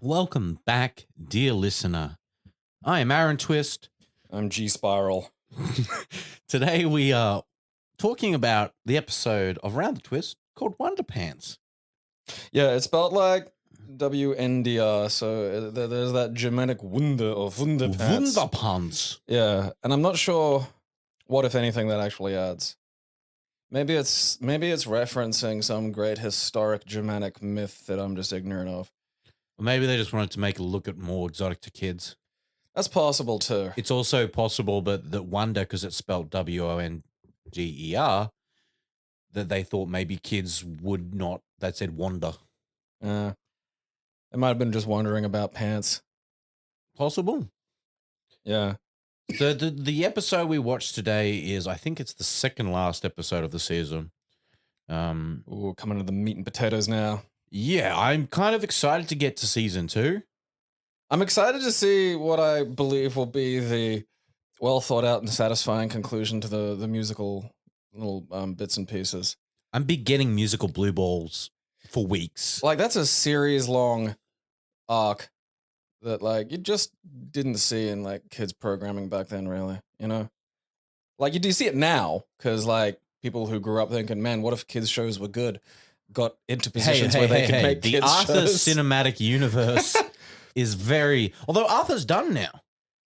Welcome back, dear listener. I am Aaron Twist. I'm G Spiral. Today we are talking about the episode of Round the Twist called Wonder Pants. Yeah, it's spelled like WNDR, so there's that Germanic Wunder or Wunderpants. Wunderpants. Yeah, and I'm not sure what, if anything, that actually adds. Maybe it's referencing some great historic Germanic myth that I'm just ignorant of. Or maybe they just wanted to make it look more exotic to kids. That's possible too. It's also possible, but that Wonder, because it's spelled WONGER, that they thought maybe kids would not. That said Wonder. It might have been just wondering about pants. Possible. Yeah. So the episode we watched today is, I think it's the second last episode of the season. Ooh, coming to the meat and potatoes now. Yeah, I'm kind of excited to get to season 2. I'm excited to see what I believe will be the well thought out and satisfying conclusion to the musical little bits and pieces. I'm been getting musical blue balls for weeks. Like, that's a series long arc that like you just didn't see in like kids programming back then, really. You know, like you do see it now because like people who grew up thinking, man, what if kids shows were good, got into positions where they could make the kids Arthur shows. cinematic universe is very. Although Arthur's done now.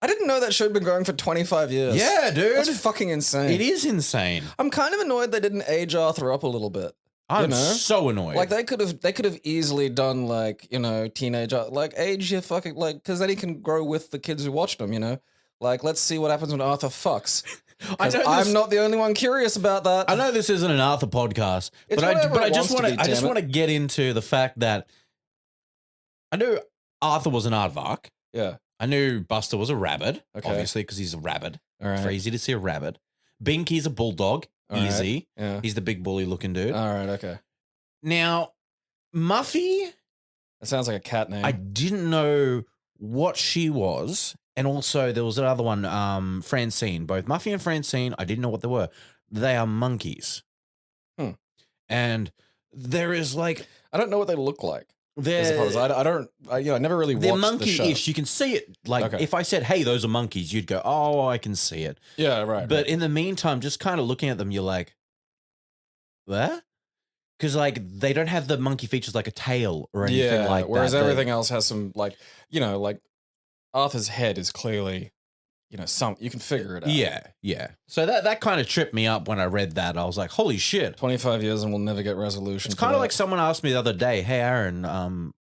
I didn't know that show had been going for 25 years. Yeah, dude, That's fucking insane. It is insane. I'm kind of annoyed they didn't age Arthur up a little bit. I'm so annoyed. Like they could have easily done like, you know, teenager, like age your fucking, like, because then he can grow with the kids who watched him, you know? Like, let's see what happens when Arthur fucks. I'm not the only one curious about that. I know this isn't an Arthur podcast, but I just want to get into the fact that I knew Arthur was an aardvark. Yeah. I knew Buster was a rabbit, Okay. obviously, because he's a rabbit. All right. It's easy to see a rabbit. Binky's a bulldog. All right. Easy. Yeah. He's the big bully looking dude. All right. Okay. Now, Muffy, That sounds like a cat name. I didn't know what she was. And also there was another one, Francine. Both Muffy and Francine, I didn't know what they were. They are monkeys. And there is like... I don't know what they look like. I suppose. I never really watched they're the show. monkey-ish. You can see it. Like, Okay. if I said, hey, those are monkeys, you'd go, oh, I can see it. Yeah, right. But in the meantime, just kind of looking at them, you're like, what? Because, like, they don't have the monkey features like a tail or anything like that. Whereas everything else has some, like, you know, like Arthur's head is clearly, you know, you can figure it out. Yeah. So that kind of tripped me up when I read that. I was like, holy shit. 25 years and we'll never get resolution. It's kind of like someone asked me the other day, hey, Aaron,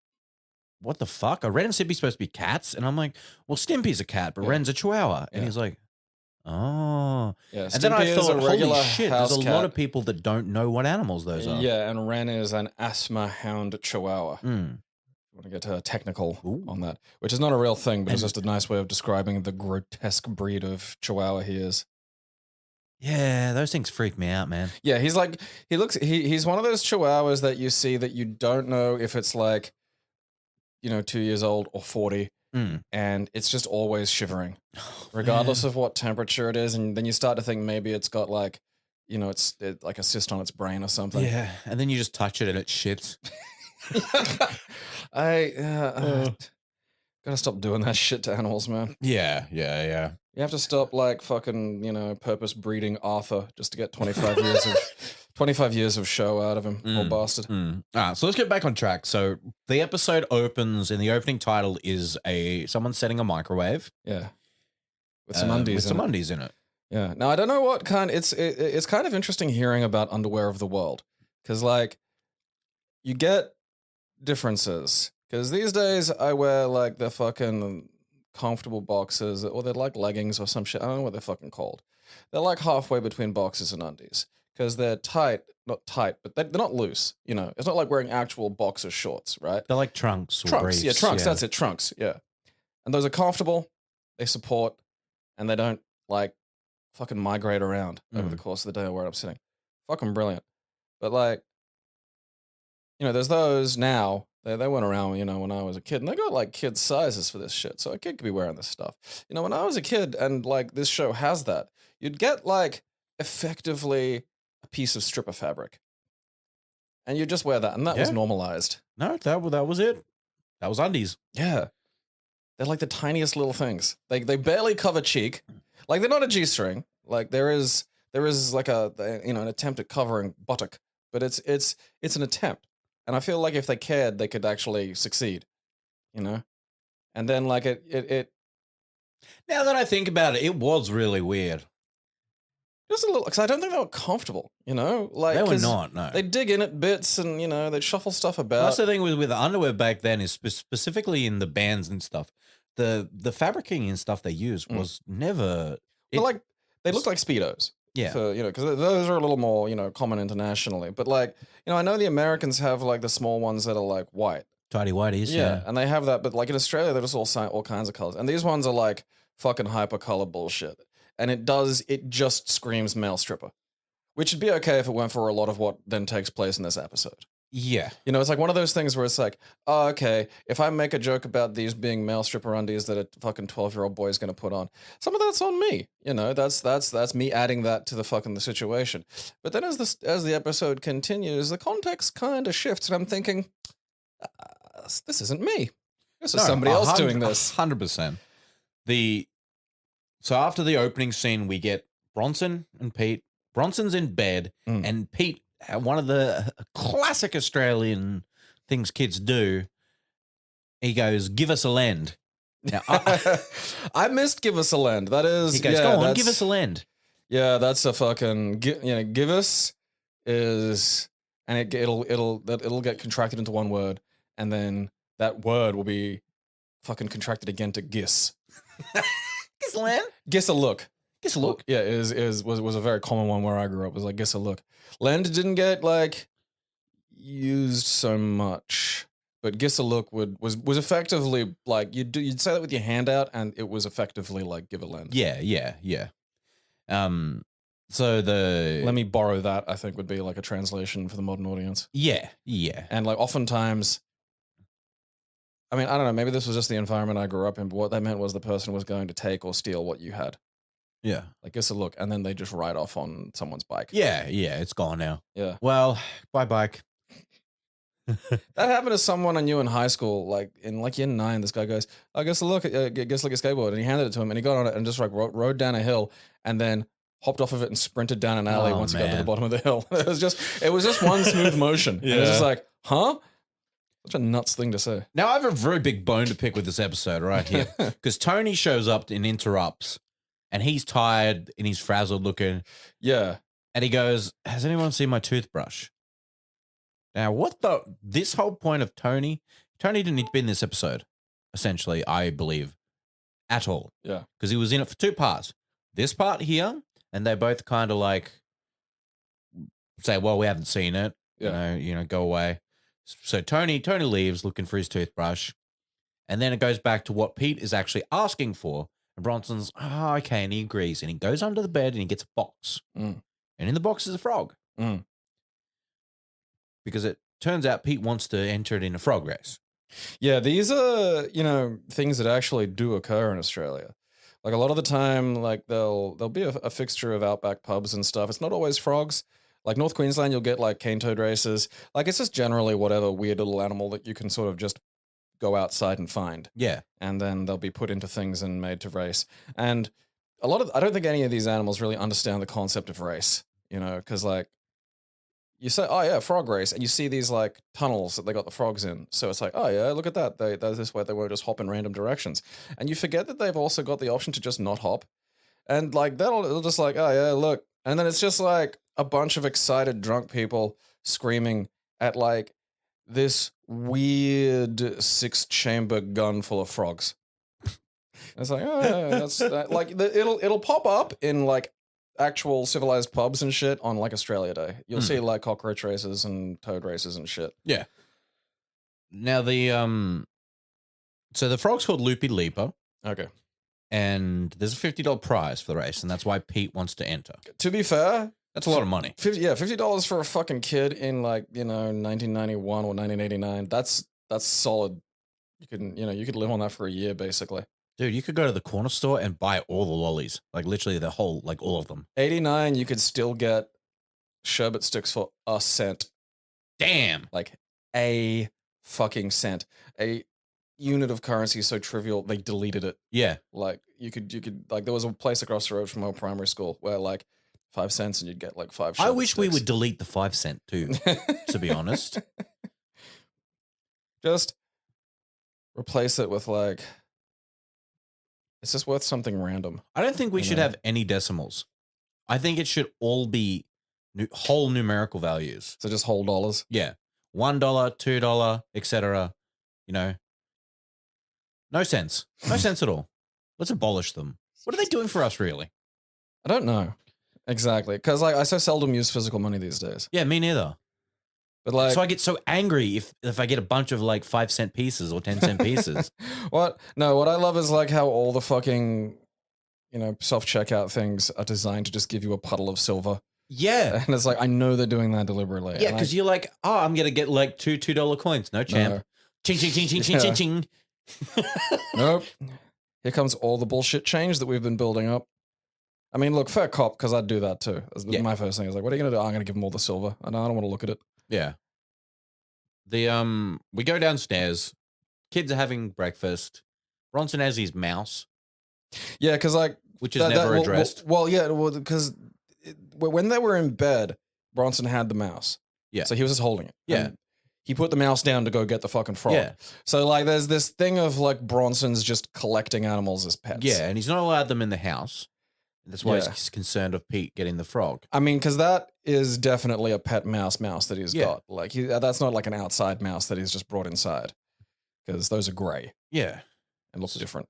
what the fuck? Are Ren and Stimpy supposed to be cats? And I'm like, well, Stimpy's a cat, but Ren's a chihuahua. And he's like, oh. Yeah, and then I thought, holy shit, there's a cat. lot of people that don't know what animals those are. Yeah, and Ren is an asthma hound chihuahua. Mm. I want to get technical on that, which is not a real thing, but it's just a nice way of describing the grotesque breed of chihuahua he is. Yeah, those things freak me out, man. Yeah, he's like, he's one of those chihuahuas that you see that you don't know if it's like, you know, 2 years old or 40. And it's just always shivering, regardless of what temperature it is. And then you start to think maybe it's got like, you know, it's like a cyst on its brain or something. Yeah, and then you just touch it and it shits. Gotta stop doing that shit to animals, man. Yeah. You have to stop like fucking, you know, purpose breeding Arthur just to get 25 years of show out of him, poor bastard. So let's get back on track. So the episode opens, and the opening title is someone setting a microwave. Yeah, with some undies in it. Yeah. Now I don't know what kind. It's kind of interesting hearing about underwear of the world, because like you get differences. Because these days I wear like the fucking comfortable boxers, or they're like leggings or some shit. I don't know what they're fucking called. They're like halfway between boxers and undies. Because they're not tight, but they're not loose. You know, it's not like wearing actual boxer shorts, right? They're like trunks. Trunks, yeah, trunks. Yeah. That's it, trunks. Yeah, and those are comfortable. They support, and they don't like fucking migrate around over the course of the day or where I'm sitting. Fucking brilliant. But like, you know, there's those now. They weren't around, you know, when I was a kid, and they got like kid sizes for this shit. So a kid could be wearing this stuff. You know, when I was a kid, and like this show has that, you'd get like effectively a piece of stripper fabric, and you just wear that, and that was normalized. No, that was it. That was undies. Yeah. They're like the tiniest little things. They barely cover cheek. Like they're not a G-string. Like there is like an attempt at covering buttock, but it's an attempt. And I feel like if they cared, they could actually succeed, you know? And then like it Now that I think about it, it was really weird. just a little, because I don't think they were comfortable, you know? Like They were 'cause not, no. They dig in at bits and, you know, they shuffle stuff about. That's the thing with the underwear back then is specifically in the bands and stuff. The fabricating and stuff they used was never. But like they look like Speedos. Yeah. For, you know, because those are a little more, you know, common internationally. But like, you know, I know the Americans have like the small ones that are like white. Tidy whities. Yeah, Yeah. and they have that. But like in Australia, there's all kinds of colors. And these ones are like fucking hyper color bullshit. And it just screams male stripper. Which would be okay if it weren't for a lot of what then takes place in this episode. Yeah. You know, it's like one of those things where it's like, oh, okay, if I make a joke about these being male stripper undies that a fucking 12-year-old boy is going to put on, some of that's on me. You know, that's me adding that to the situation. But then as the episode continues, the context kind of shifts, and I'm thinking, this isn't me. This is somebody else doing this. 100%. So after the opening scene, we get Bronson and Pete. Bronson's in bed, and Pete, one of the classic Australian things kids do, he goes, "Give us a lend." Now, I missed "Give us a lend." That is, he goes, "Go on, give us a lend." Yeah, that's a fucking, give us is, and it'll get contracted into one word, and then that word will be fucking contracted again to gis. Gis a lend? Gis a look. Gis a look. Yeah, was a very common one where I grew up. Was like gis a look. Lend didn't get like used so much, but gis a look was effectively like you'd say that with your hand out, and it was effectively like give a lend. Yeah. So let me borrow that, I think would be like a translation for the modern audience. Yeah. And like oftentimes, I mean, I don't know, maybe this was just the environment I grew up in, but what they meant was the person was going to take or steal what you had. Yeah. Like, guess a look, and then they just ride off on someone's bike. Yeah, it's gone now. Yeah. Well, bye bike. That happened to someone I knew in high school, like in year 9. This guy goes, "I guess look, guess like a skateboard," and he handed it to him, and he got on it and just like rode down a hill, and then hopped off of it and sprinted down an alley once he got to the bottom of the hill. It was just one smooth motion. Yeah. It was just like, huh? Such a nuts thing to say. Now I have a very big bone to pick with this episode right here, because Tony shows up and interrupts, and he's tired and he's frazzled looking. Yeah, and he goes, "Has anyone seen my toothbrush?" Now, this whole point of Tony didn't need to be in this episode, essentially, I believe, at all. Yeah. Because he was in it for 2 parts. This part here, and they both kind of like say, well, we haven't seen it. Yeah. You know, go away. So Tony leaves looking for his toothbrush. And then it goes back to what Pete is actually asking for. And Bronson's, oh, okay, and he agrees. And he goes under the bed and he gets a box. And in the box is a frog. Because it turns out Pete wants to enter it in a frog race. Yeah, these are, you know, things that actually do occur in Australia. Like a lot of the time, like there'll be a fixture of outback pubs and stuff. It's not always frogs. Like North Queensland, you'll get like cane toad races. Like it's just generally whatever weird little animal that you can sort of just go outside and find. Yeah. And then they'll be put into things and made to race. And I don't think any of these animals really understand the concept of race, you know, because like, you say, oh yeah, frog race, and you see these like tunnels that they got the frogs in. So it's like, oh yeah, look at that. There's this way they won't just hop in random directions. And you forget that they've also got the option to just not hop. And like it'll just like, oh yeah, look. And then it's just like a bunch of excited drunk people screaming at like this weird 6-chamber gun full of frogs. It's like, oh yeah, that's like it'll pop up in like actual civilized pubs and shit on like Australia Day. You'll see like cockroach races and toad races and shit. Yeah. Now so the frog's called Loopy Leaper. Okay. And there's a $50 prize for the race, and that's why Pete wants to enter. To be fair, that's a lot of money. $50 for a fucking kid in like, you know, 1991 or 1989. That's solid. You could live on that for a year basically. Dude, you could go to the corner store and buy all the lollies. Like literally the whole, like all of them. 89, you could still get sherbet sticks for a cent. Damn. Like a fucking cent. A unit of currency is so trivial, they deleted it. Yeah. Like you could like there was a place across the road from our primary school where like 5 cents and you'd get like 5 I Sherbet wish we sticks. would delete the 5 cent too, to be honest. Just replace it with like it's just worth something random. I don't think we You should know. have any decimals. I think it should all be whole numerical values. So just whole dollars. Yeah. $1, $2, etc. You know, no sense. No sense at all. Let's abolish them. What are they doing for us, really? I don't know exactly because like I so seldom use physical money these days. Yeah, me neither. But like, So I get so angry if I get a bunch of like 5 cent pieces or 10 cent pieces. what? No, what I love is like how all the fucking, self checkout things are designed to just give you a puddle of silver, Yeah. and it's like I know they're doing that deliberately. Yeah, and because you're like, oh, I'm gonna get like $2 coins. No champ. No. Ching ching ching ching ching Yeah. ching ching. Nope. Here comes all the bullshit change that we've been building up. I mean, look, fair cop, because I'd do that too. Yeah. My first thing is like, what are you gonna do? I'm gonna give them all the silver. I don't want to look at it. Yeah. We go downstairs. Kids are having breakfast. Bronson has his mouse, Yeah, because like which is never addressed. Well, yeah, because when they were in bed, Bronson had the mouse. Yeah. So he was just holding it. Yeah. And he put the mouse down to go get the fucking frog. Yeah. So like, there's this thing of like Bronson's just collecting animals as pets. Yeah, and he's not allowed them in the house. That's why Yeah. he's concerned of Pete getting the frog. I mean, because that is definitely a pet mouse that he's Yeah. got. Like, that's not like an outside mouse that he's just brought inside. Because those are grey Yeah. and look different.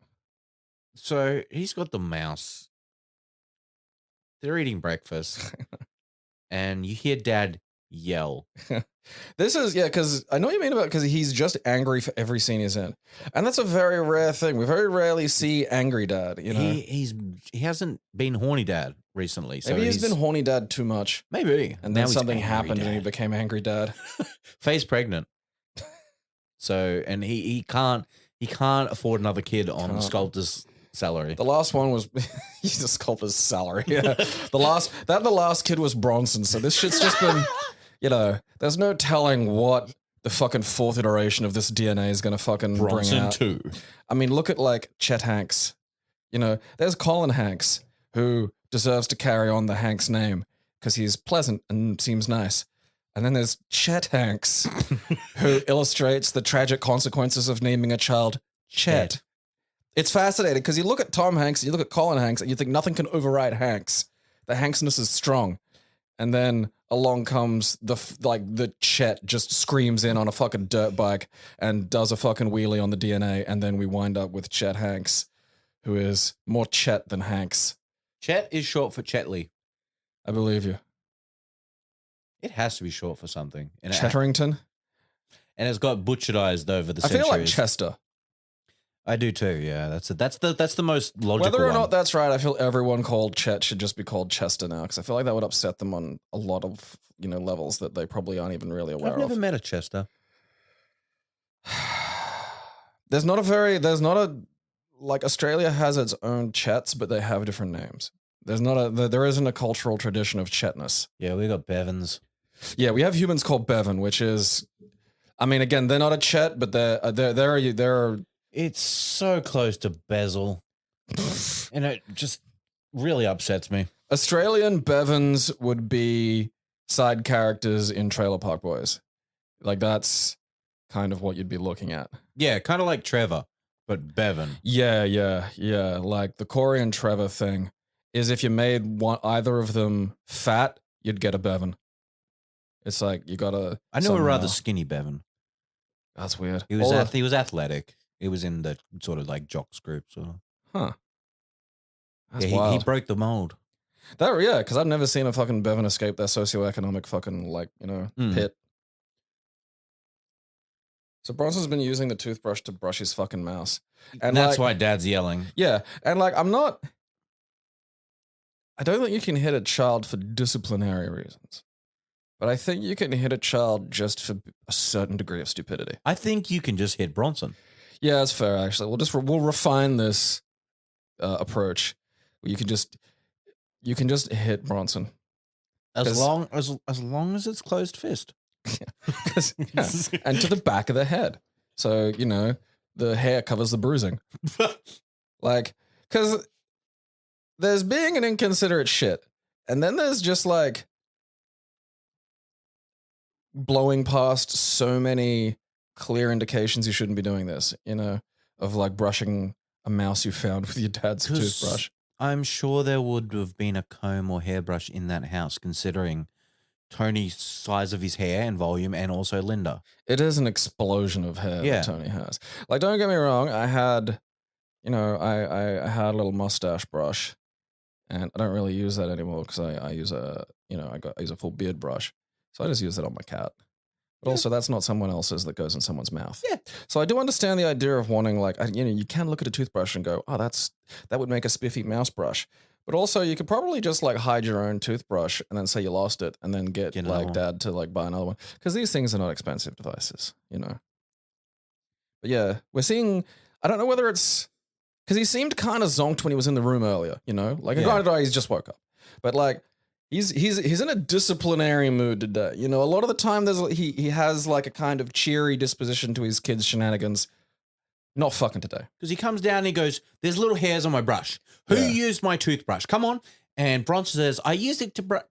So he's got the mouse. They're eating breakfast. And you hear Dad yell. This is, yeah, because I know what you mean about because he's just angry for every scene he's in. And that's a very rare thing. We very rarely see angry dad, you know? He hasn't been horny dad recently. So Maybe he's been horny dad too much. maybe. And Now then he's something angry happened and he dad. became angry dad. Faye's pregnant. So and he can't afford another kid on Can't. Sculptor's salary. The last one was he's a sculptor's salary. Yeah. the last kid was Bronson. So this shit's just been, there's no telling what the fucking fourth iteration of this DNA is gonna fucking bring Bronson out. 2. I mean, look at like Chet Hanks. There's Colin Hanks, who deserves to carry on the Hanks name because he's pleasant and seems nice. And then there's Chet Hanks, who illustrates the tragic consequences of naming a child Chet. It's fascinating because you look at Tom Hanks, you look at Colin Hanks, and you think nothing can override Hanks. The Hanksness is strong. And then along comes the Chet just screams in on a fucking dirt bike and does a fucking wheelie on the DNA. And then we wind up with Chet Hanks, who is more Chet than Hanks. Chet is short for Chetley. I believe you. It has to be short for something. And Chetterington? and it's got butcherized over the I centuries. feel like Chester. I do too. Yeah, that's the most logical. Whether or one. not that's right, I feel everyone called Chet should just be called Chester now because I feel like that would upset them on a lot of levels that they probably aren't even really aware I've never of. met a Chester. Australia has its own Chets, but they have different names. There isn't a cultural tradition of Chetness. Yeah, we got Bevins. Yeah, we have humans called Bevan, which is, I mean, again, they're not a Chet, but they're It's so close to Bezel, and it just really upsets me. Australian Bevans would be side characters in Trailer Park Boys. Like that's kind of what you'd be looking at. Yeah, kind of like Trevor, but Bevan. Yeah. Like the Corey and Trevor thing is if you made either of them fat, you'd get a Bevan. It's like you gotta. I knew a rather somehow- skinny Bevan. That's weird. He was athletic. He was in the sort of like jocks group, sort of. Huh. That's Yeah, he wild. broke the mold. Because I've never seen a fucking Bevan escape their socioeconomic fucking pit. So Bronson's been using the toothbrush to brush his fucking mouse. And that's why Dad's yelling. Yeah. And I don't think you can hit a child for disciplinary reasons. But I think you can hit a child just for a certain degree of stupidity. I think you can just hit Bronson. Yeah, that's fair. Actually, we'll refine this approach. You can just hit Bronson. As long as it's closed fist. Yeah. And to the back of the head. So the hair covers the bruising. Like, because there's being an inconsiderate shit, and then there's just like blowing past so many clear indications you shouldn't be doing this, you know, of like brushing a mouse you found with your dad's 'Cause toothbrush. I'm sure there would have been a comb or hairbrush in that house, considering Tony's size of his hair and volume, and also Linda. It is an explosion of hair Yeah. that Tony has. Like, don't get me wrong, I had, you know, I had a little mustache brush, and I don't really use that anymore because I use a, you know, I use a full beard brush, so I just use it on my cat. But also, that's not someone else's that goes in someone's mouth. Yeah. So I do understand the idea of wanting, like, you know, you can look at a toothbrush and go, oh, that would make a spiffy mouse brush. But also, you could probably just like hide your own toothbrush and then say you lost it, and then get another like one. dad to like buy another one, because these things are not expensive devices, you know. But yeah, we're seeing. I don't know whether it's because he seemed kind of zonked when he was in the room earlier, you know. Like, Yeah. granted, he's just woke up, but like. He's in a disciplinary mood today. You know, a lot of the time he has like a kind of cheery disposition to his kids' shenanigans. Not fucking today. Because he comes down and he goes, there's little hairs on my brush. Who Yeah. used my toothbrush? Come on. And Bronson says, I used it to brush.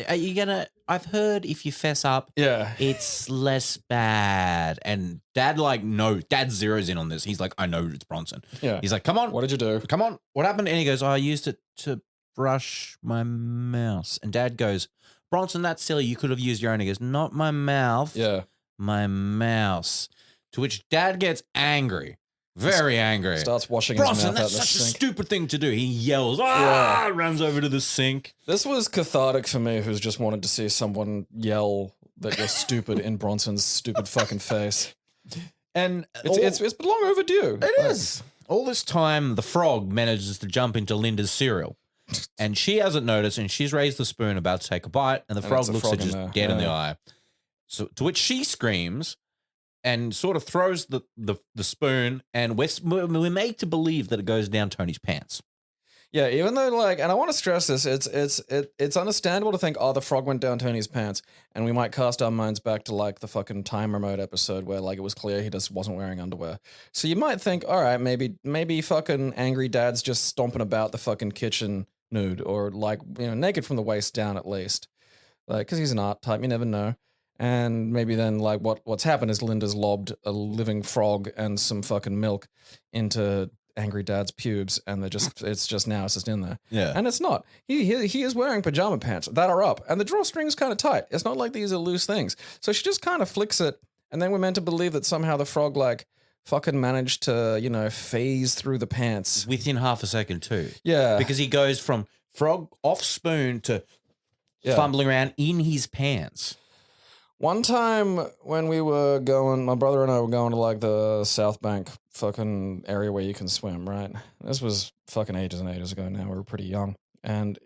Are you gonna? I've heard if you fess up, Yeah. it's less bad. And Dad, like, no, Dad zeroes in on this. He's like, I know it's Bronson. Yeah. He's like, come on, What did you do? come on, what happened? And he goes, oh, I used it to brush my mouse. And Dad goes, Bronson, that's silly. You could have used your own. He goes, not my mouth, Yeah. my mouse. To which Dad gets angry, very angry. Starts washing his Bronson, mouth out that's in the such a sink. stupid thing to do. He yells, ah, Yeah. runs over to the sink. This was cathartic for me, who's just wanted to see someone yell that you're stupid in Bronson's stupid fucking face. And It's long overdue. It is. All this time, the frog manages to jump into Linda's cereal. And she hasn't noticed, and she's raised the spoon about to take a bite, and the And frog it's a looks frog her in just there. dead in the Yeah. eye. So to which she screams and sort of throws the spoon, and we're made to believe that it goes down Tony's pants. Yeah, even though, like, and I want to stress this, it's understandable to think, oh, the frog went down Tony's pants, and we might cast our minds back to like the fucking time remote episode where like it was clear he just wasn't wearing underwear. So you might think, all right, maybe fucking angry dad's just stomping about the fucking kitchen nude, or like, you know, naked from the waist down at least, like, because he's an art type, you never know. And maybe then like what's happened is Linda's lobbed a living frog and some fucking milk into angry dad's pubes, and it's just in there. Yeah. And it's not. He is wearing pajama pants that are up, and the drawstring is kind of tight. It's not like these are loose things. So she just kind of flicks it, and then we're meant to believe that somehow the frog like fucking managed to, you know, phase through the pants. Within half a second, too. Yeah. Because he goes from frog off spoon to Yeah. fumbling around in his pants. One time when we were going, my brother and I were going to like the South Bank fucking area where you can swim, right? This was fucking ages and ages ago now. We were pretty young. And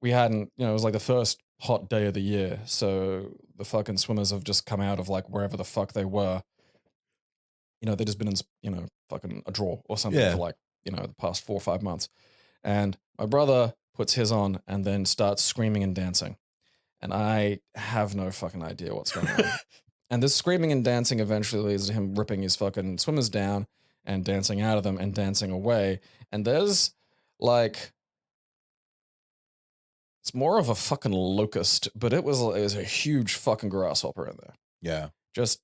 we hadn't, you know, it was like the first hot day of the year. So the fucking swimmers have just come out of like wherever the fuck they were. You know, they've just been in, you know, fucking a draw or something Yeah. for like, you know, the past 4 or 5 months. And my brother puts his on and then starts screaming and dancing. And I have no fucking idea what's going on. And this screaming and dancing eventually leads to him ripping his fucking swimmers down and dancing out of them and dancing away. And there's like, it's more of a fucking locust, but it was a huge fucking grasshopper in there. Yeah. Just,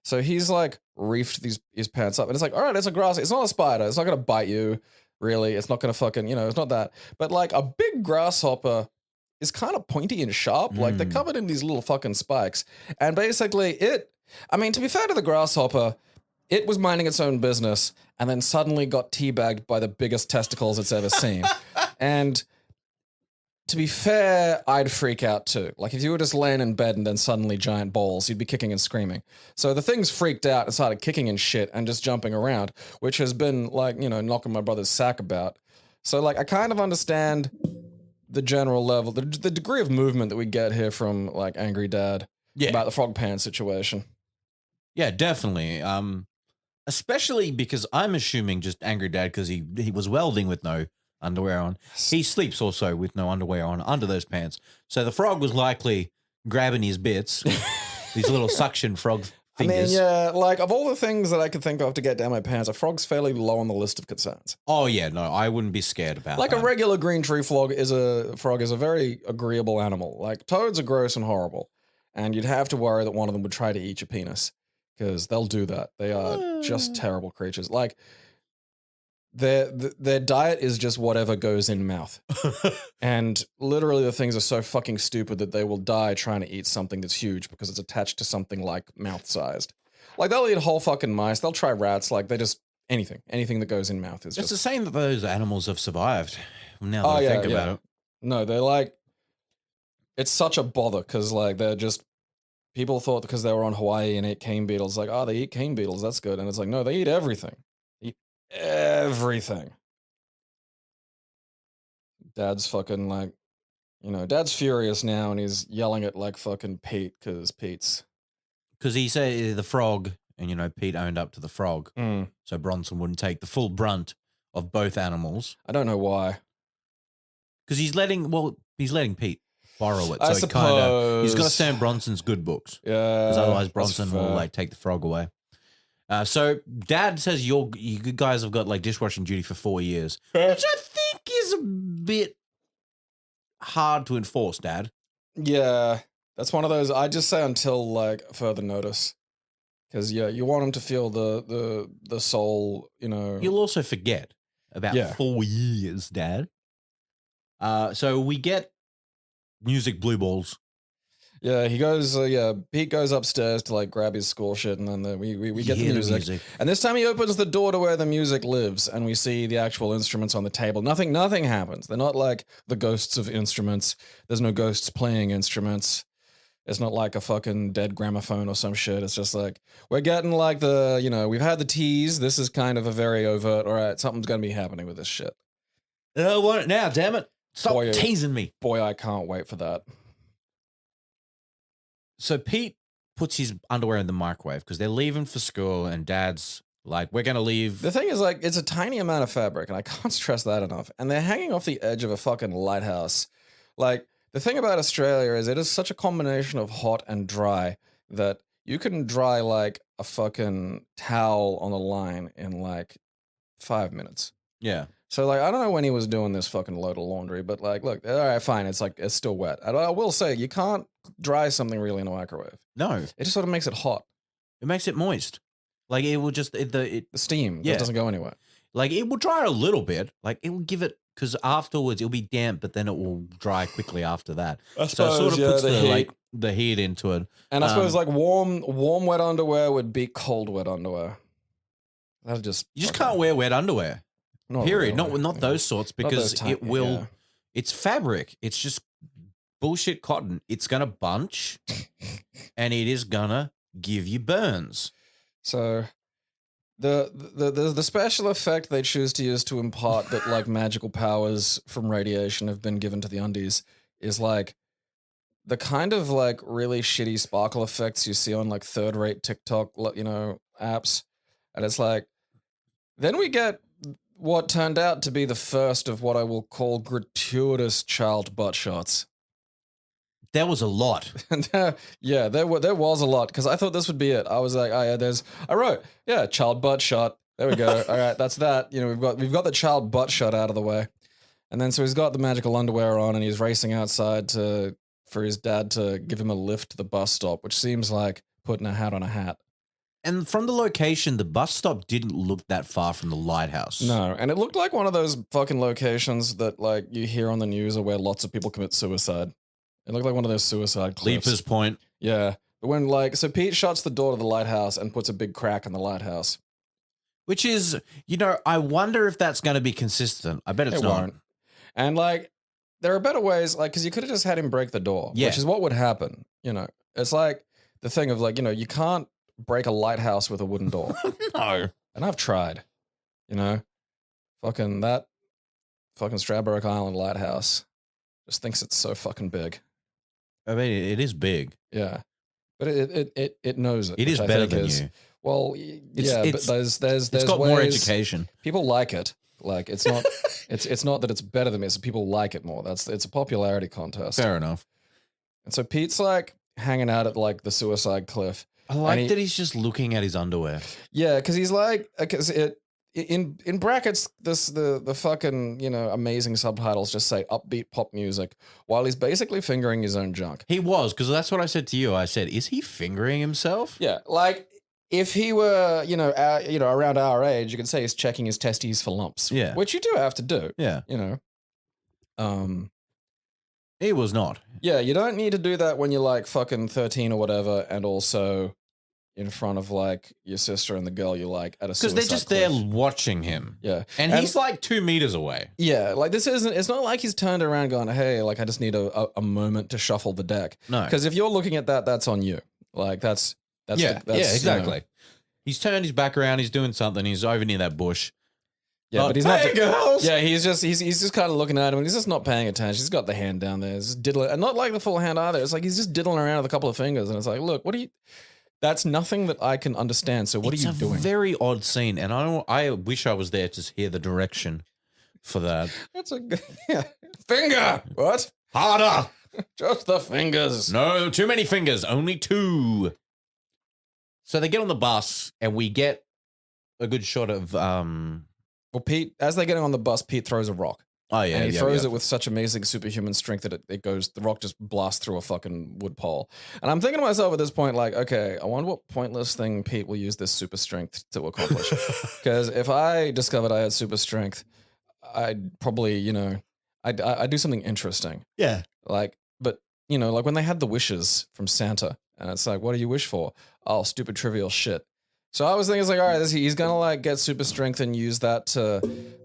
so he's like reefed his pants up, and it's like, all right, it's a grass. It's not a spider. It's not going to bite you, really. It's not going to fucking, you know, it's not that. But like a big grasshopper is kind of pointy and sharp. Like they're covered in these little fucking spikes. And basically I mean, to be fair to the grasshopper, it was minding its own business and then suddenly got teabagged by the biggest testicles it's ever seen. And to be fair, I'd freak out too. Like if you were just laying in bed and then suddenly giant balls, you'd be kicking and screaming. So the thing's freaked out and started kicking and shit and just jumping around, which has been like, you know, knocking my brother's sack about. So like I kind of understand the general level, the degree of movement that we get here from like Angry Dad about the frog pants situation. Yeah, definitely. Especially because I'm assuming just Angry Dad, because he was welding with no underwear on. He sleeps also with no underwear on under those pants. So the frog was likely grabbing his bits, these little suction frog fingers. yeah, like of all the things that I could think of to get down my pants, a frog's fairly low on the list of concerns. Oh yeah, no, I wouldn't be scared about Like that. a regular green tree frog is a very agreeable animal. Like toads are gross and horrible, and you'd have to worry that one of them would try to eat your penis because they'll do that. They are just terrible creatures. Like their diet is just whatever goes in mouth, and literally the things are so fucking stupid that they will die trying to eat something that's huge because it's attached to something like mouth sized. Like they'll eat whole fucking mice. They'll try rats. Like they just anything that goes in mouth is It's just. the same that those animals have survived. Now that I think about it. No, they're like, it's such a bother because like they're just, people thought because they were on Hawaii and ate cane beetles, like, oh, they eat cane beetles, that's good. And it's like, no, they eat everything. They eat everything. Dad's fucking like, Dad's furious now and he's yelling at like fucking Pete because Pete's. Because he said the frog, and Pete owned up to the frog. Mm. So Bronson wouldn't take the full brunt of both animals. I don't know why. Because he's letting Pete borrow it. I So he's got to suppose. stay in Bronson's good books. Yeah. Because otherwise that's Bronson will fair. like take the frog away. So Dad says you guys have got like dishwashing duty for 4 years, which I think is a bit hard to enforce, Dad. Yeah. That's one of those, I just say until like further notice. Because you want them to feel the soul, You'll also forget about 4 years, Dad. So we get music blue balls. Yeah, he goes. Pete goes upstairs to like grab his school shit, and then we get the hear music. And this time he opens the door to where the music lives, and we see the actual instruments on the table. Nothing happens. They're not like the ghosts of instruments. There's no ghosts playing instruments. It's not like a fucking dead gramophone or some shit. It's just like we're getting like we've had the tease. This is kind of a very overt. All right, something's gonna be happening with this shit. I want it now, damn it! Stop teasing me. Boy, I can't wait for that. So Pete puts his underwear in the microwave because they're leaving for school, and Dad's like, "We're gonna leave." The thing is, like, it's a tiny amount of fabric, and I can't stress that enough. And they're hanging off the edge of a fucking lighthouse. Like, the thing about Australia is it is such a combination of hot and dry that you can dry like a fucking towel on a line in like 5 minutes. Yeah. So like, I don't know when he was doing this fucking load of laundry, but like, look, all right, fine. It's like, it's still wet. And I will say, you can't dry something really in a microwave. No, It just sort of makes it hot. it makes it moist. Like it will just The steam Yeah. doesn't go anywhere. like it will dry a little bit. Like it will give it because afterwards it'll be damp, but then it will dry quickly after that. I So it sort of puts the heat. the heat into it. And I suppose like warm wet underwear would beat cold wet underwear. That'll just You just fucking- can't wear wet underwear. not Period. really. Not those sorts Not because those it will. yeah. It's fabric. It's just bullshit cotton. It's gonna bunch, and it is gonna give you burns. So the special effect they choose to use to impart that like magical powers from radiation have been given to the undies is like the kind of like really shitty sparkle effects you see on like third-rate TikTok, apps. And it's like, then we get what turned out to be the first of what I will call gratuitous child butt shots. There was a lot. And there was a lot because I thought this would be it. I was like, oh yeah, I wrote, child butt shot. There we go. All right, that's that. We've got the child butt shot out of the way. And then so he's got the magical underwear on and he's racing outside for his dad to give him a lift to the bus stop, which seems like putting a hat on a hat. And from the location, the bus stop didn't look that far from the lighthouse. No, and it looked like one of those fucking locations that like you hear on the news or where lots of people commit suicide. It looked like one of those suicide cliffs. Leaper's Point. Yeah. But when so Pete shuts the door to the lighthouse and puts a big crack in the lighthouse. Which is, I wonder if that's going to be consistent. I bet it's It not. won't. And like, there are better ways, like, because you could have just had him break the door, Yeah. which is what would happen. It's like the thing of like, you can't break a lighthouse with a wooden door. No. And I've tried, fucking Stradbroke Island lighthouse just thinks it's so fucking big. I mean, it is big. Yeah. But it knows it. It is which I better think than you. Well, but there's It's got more ways- education. People like it. Like it's not it's not that it's better than me, it's people like it more. It's a popularity contest. Fair enough. And so Pete's like hanging out at like the suicide cliff I like he- that he's just looking at his underwear. Yeah, because he's like, because it in brackets, the fucking amazing subtitles just say upbeat pop music while he's basically fingering his own junk. He was, because that's what I said to you. I said, is he fingering himself? Yeah, like if he were around our age, you could say he's checking his testes for lumps. Yeah. which you do have to do. Yeah. He was not. Yeah, you don't need to do that when you're like fucking 13 or whatever, and also in front of like your sister and the girl you like at a Because they're suicide just cliff. there watching him. Yeah. And he's like 2 meters away. Yeah, like it's not like he's turned around going, hey, like I just need a moment to shuffle the deck. No. Because if you're looking at that, that's on you. Like that's exactly. He's turned his back around. He's doing something. He's over near that bush. Yeah, Oh, but he's hey, not. girls! Yeah, he's just kind of looking at him, and he's just not paying attention. He's got the hand down there, he's just diddling, and not like the full hand either. It's like he's just diddling around with a couple of fingers, and it's like, look, what are you? That's nothing that I can understand. So what are you doing? It's a very odd scene, and I wish I was there to hear the direction for that. That's a finger. What? Harder. Just the fingers. No, too many fingers. Only 2. So they get on the bus, and we get a good shot of Well, Pete, as they're getting on the bus, Pete throws a rock. Oh yeah, and he yeah, throws yeah. it with such amazing superhuman strength that the rock just blasts through a fucking wood pole. And I'm thinking to myself at this point, like, okay, I wonder what pointless thing Pete will use this super strength to accomplish. Because if I discovered I had super strength, I'd probably, I'd do something interesting. Yeah. Like, but, like when they had the wishes from Santa, and it's like, what do you wish for? Oh, stupid trivial shit. So I was thinking, it's like, all right, he's gonna like get super strength and use that to,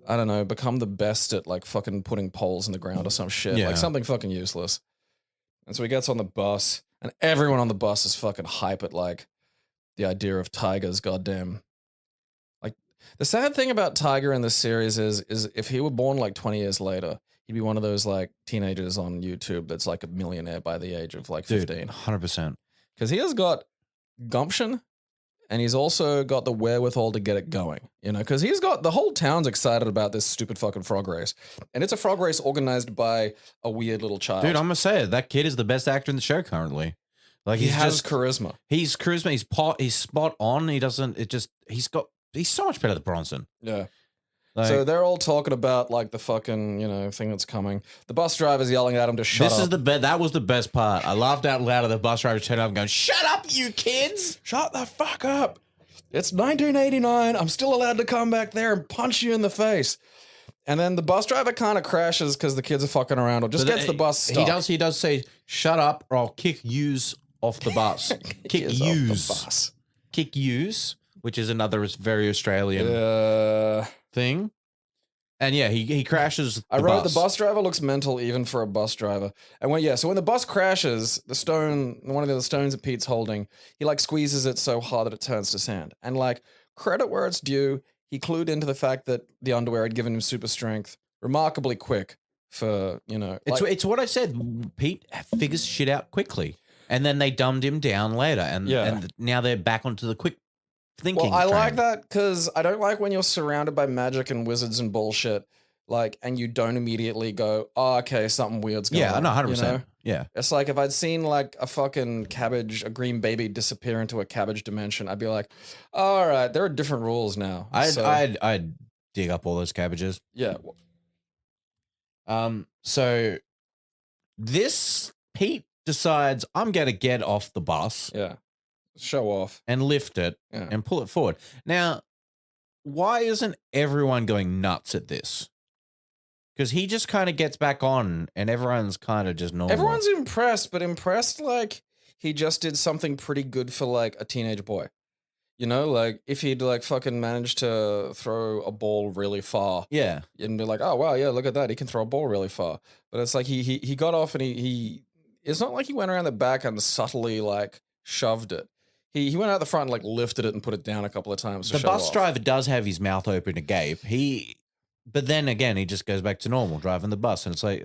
I don't know, become the best at like fucking putting poles in the ground or some shit, Yeah. like something fucking useless. And so he gets on the bus, and everyone on the bus is fucking hype at like the idea of Tiger's goddamn. Like the sad thing about Tiger in this series is if he were born like 20 years later, he'd be one of those like teenagers on YouTube that's like a millionaire by the age of like 15. 100%. Because he has got gumption. And he's also got the wherewithal to get it going, because he's got the whole town's excited about this stupid fucking frog race. And it's a frog race organized by a weird little child. Dude, I'm gonna say it. That kid is the best actor in the show currently. Like he has just charisma. He's charisma. He's spot on. He's so much better than Bronson. Yeah. Like, So they're all talking about like the fucking, thing that's coming. The bus driver's yelling at him to shut up. that was the best part. I laughed out loud at the bus driver turning up and going, "Shut up, you kids! Shut the fuck up. It's 1989. I'm still allowed to come back there and punch you in the face. And then the bus driver kind of crashes because the kids are fucking around or just gets the bus stopped. He does say, "Shut up, or I'll kick yous off the bus." Kick Kids off the yous. bus. Kick yous, which is another very Australian thing. And yeah, he crashes. I wrote the bus driver looks mental even for a bus driver. And when the bus crashes, one of the stones that Pete's holding, he like squeezes it so hard that it turns to sand. And like credit where it's due, he clued into the fact that the underwear had given him super strength remarkably quick for, It's what I said. Pete figures shit out quickly. And then they dumbed him down later. And now they're back onto the quick thinking. Well, I train. like that because I don't like when you're surrounded by magic and wizards and bullshit, like, and you don't immediately go, oh, okay, something weird's going on. Yeah, no, 100%. you know? Yeah. It's like if I'd seen like a fucking a green baby disappear into a cabbage dimension, I'd be like, all right, there are different rules now. I'd dig up all those cabbages. Yeah. So this Pete decides I'm going to get off the bus Yeah. Show off. and lift it Yeah. and pull it forward. Now, why isn't everyone going nuts at this? Because he just kind of gets back on and everyone's kind of just normal. Everyone's impressed, but impressed like he just did something pretty good for like a teenage boy. You know, like if he'd like fucking managed to throw a ball really far. Yeah. And be like, oh wow, yeah, look at that. He can throw a ball really far. But it's like he got off and he it's not like he went around the back and subtly like shoved it. He went out the front and like lifted it and put it down a couple of times. The bus driver does have his mouth open agape. But then again, he just goes back to normal driving the bus. And it's like,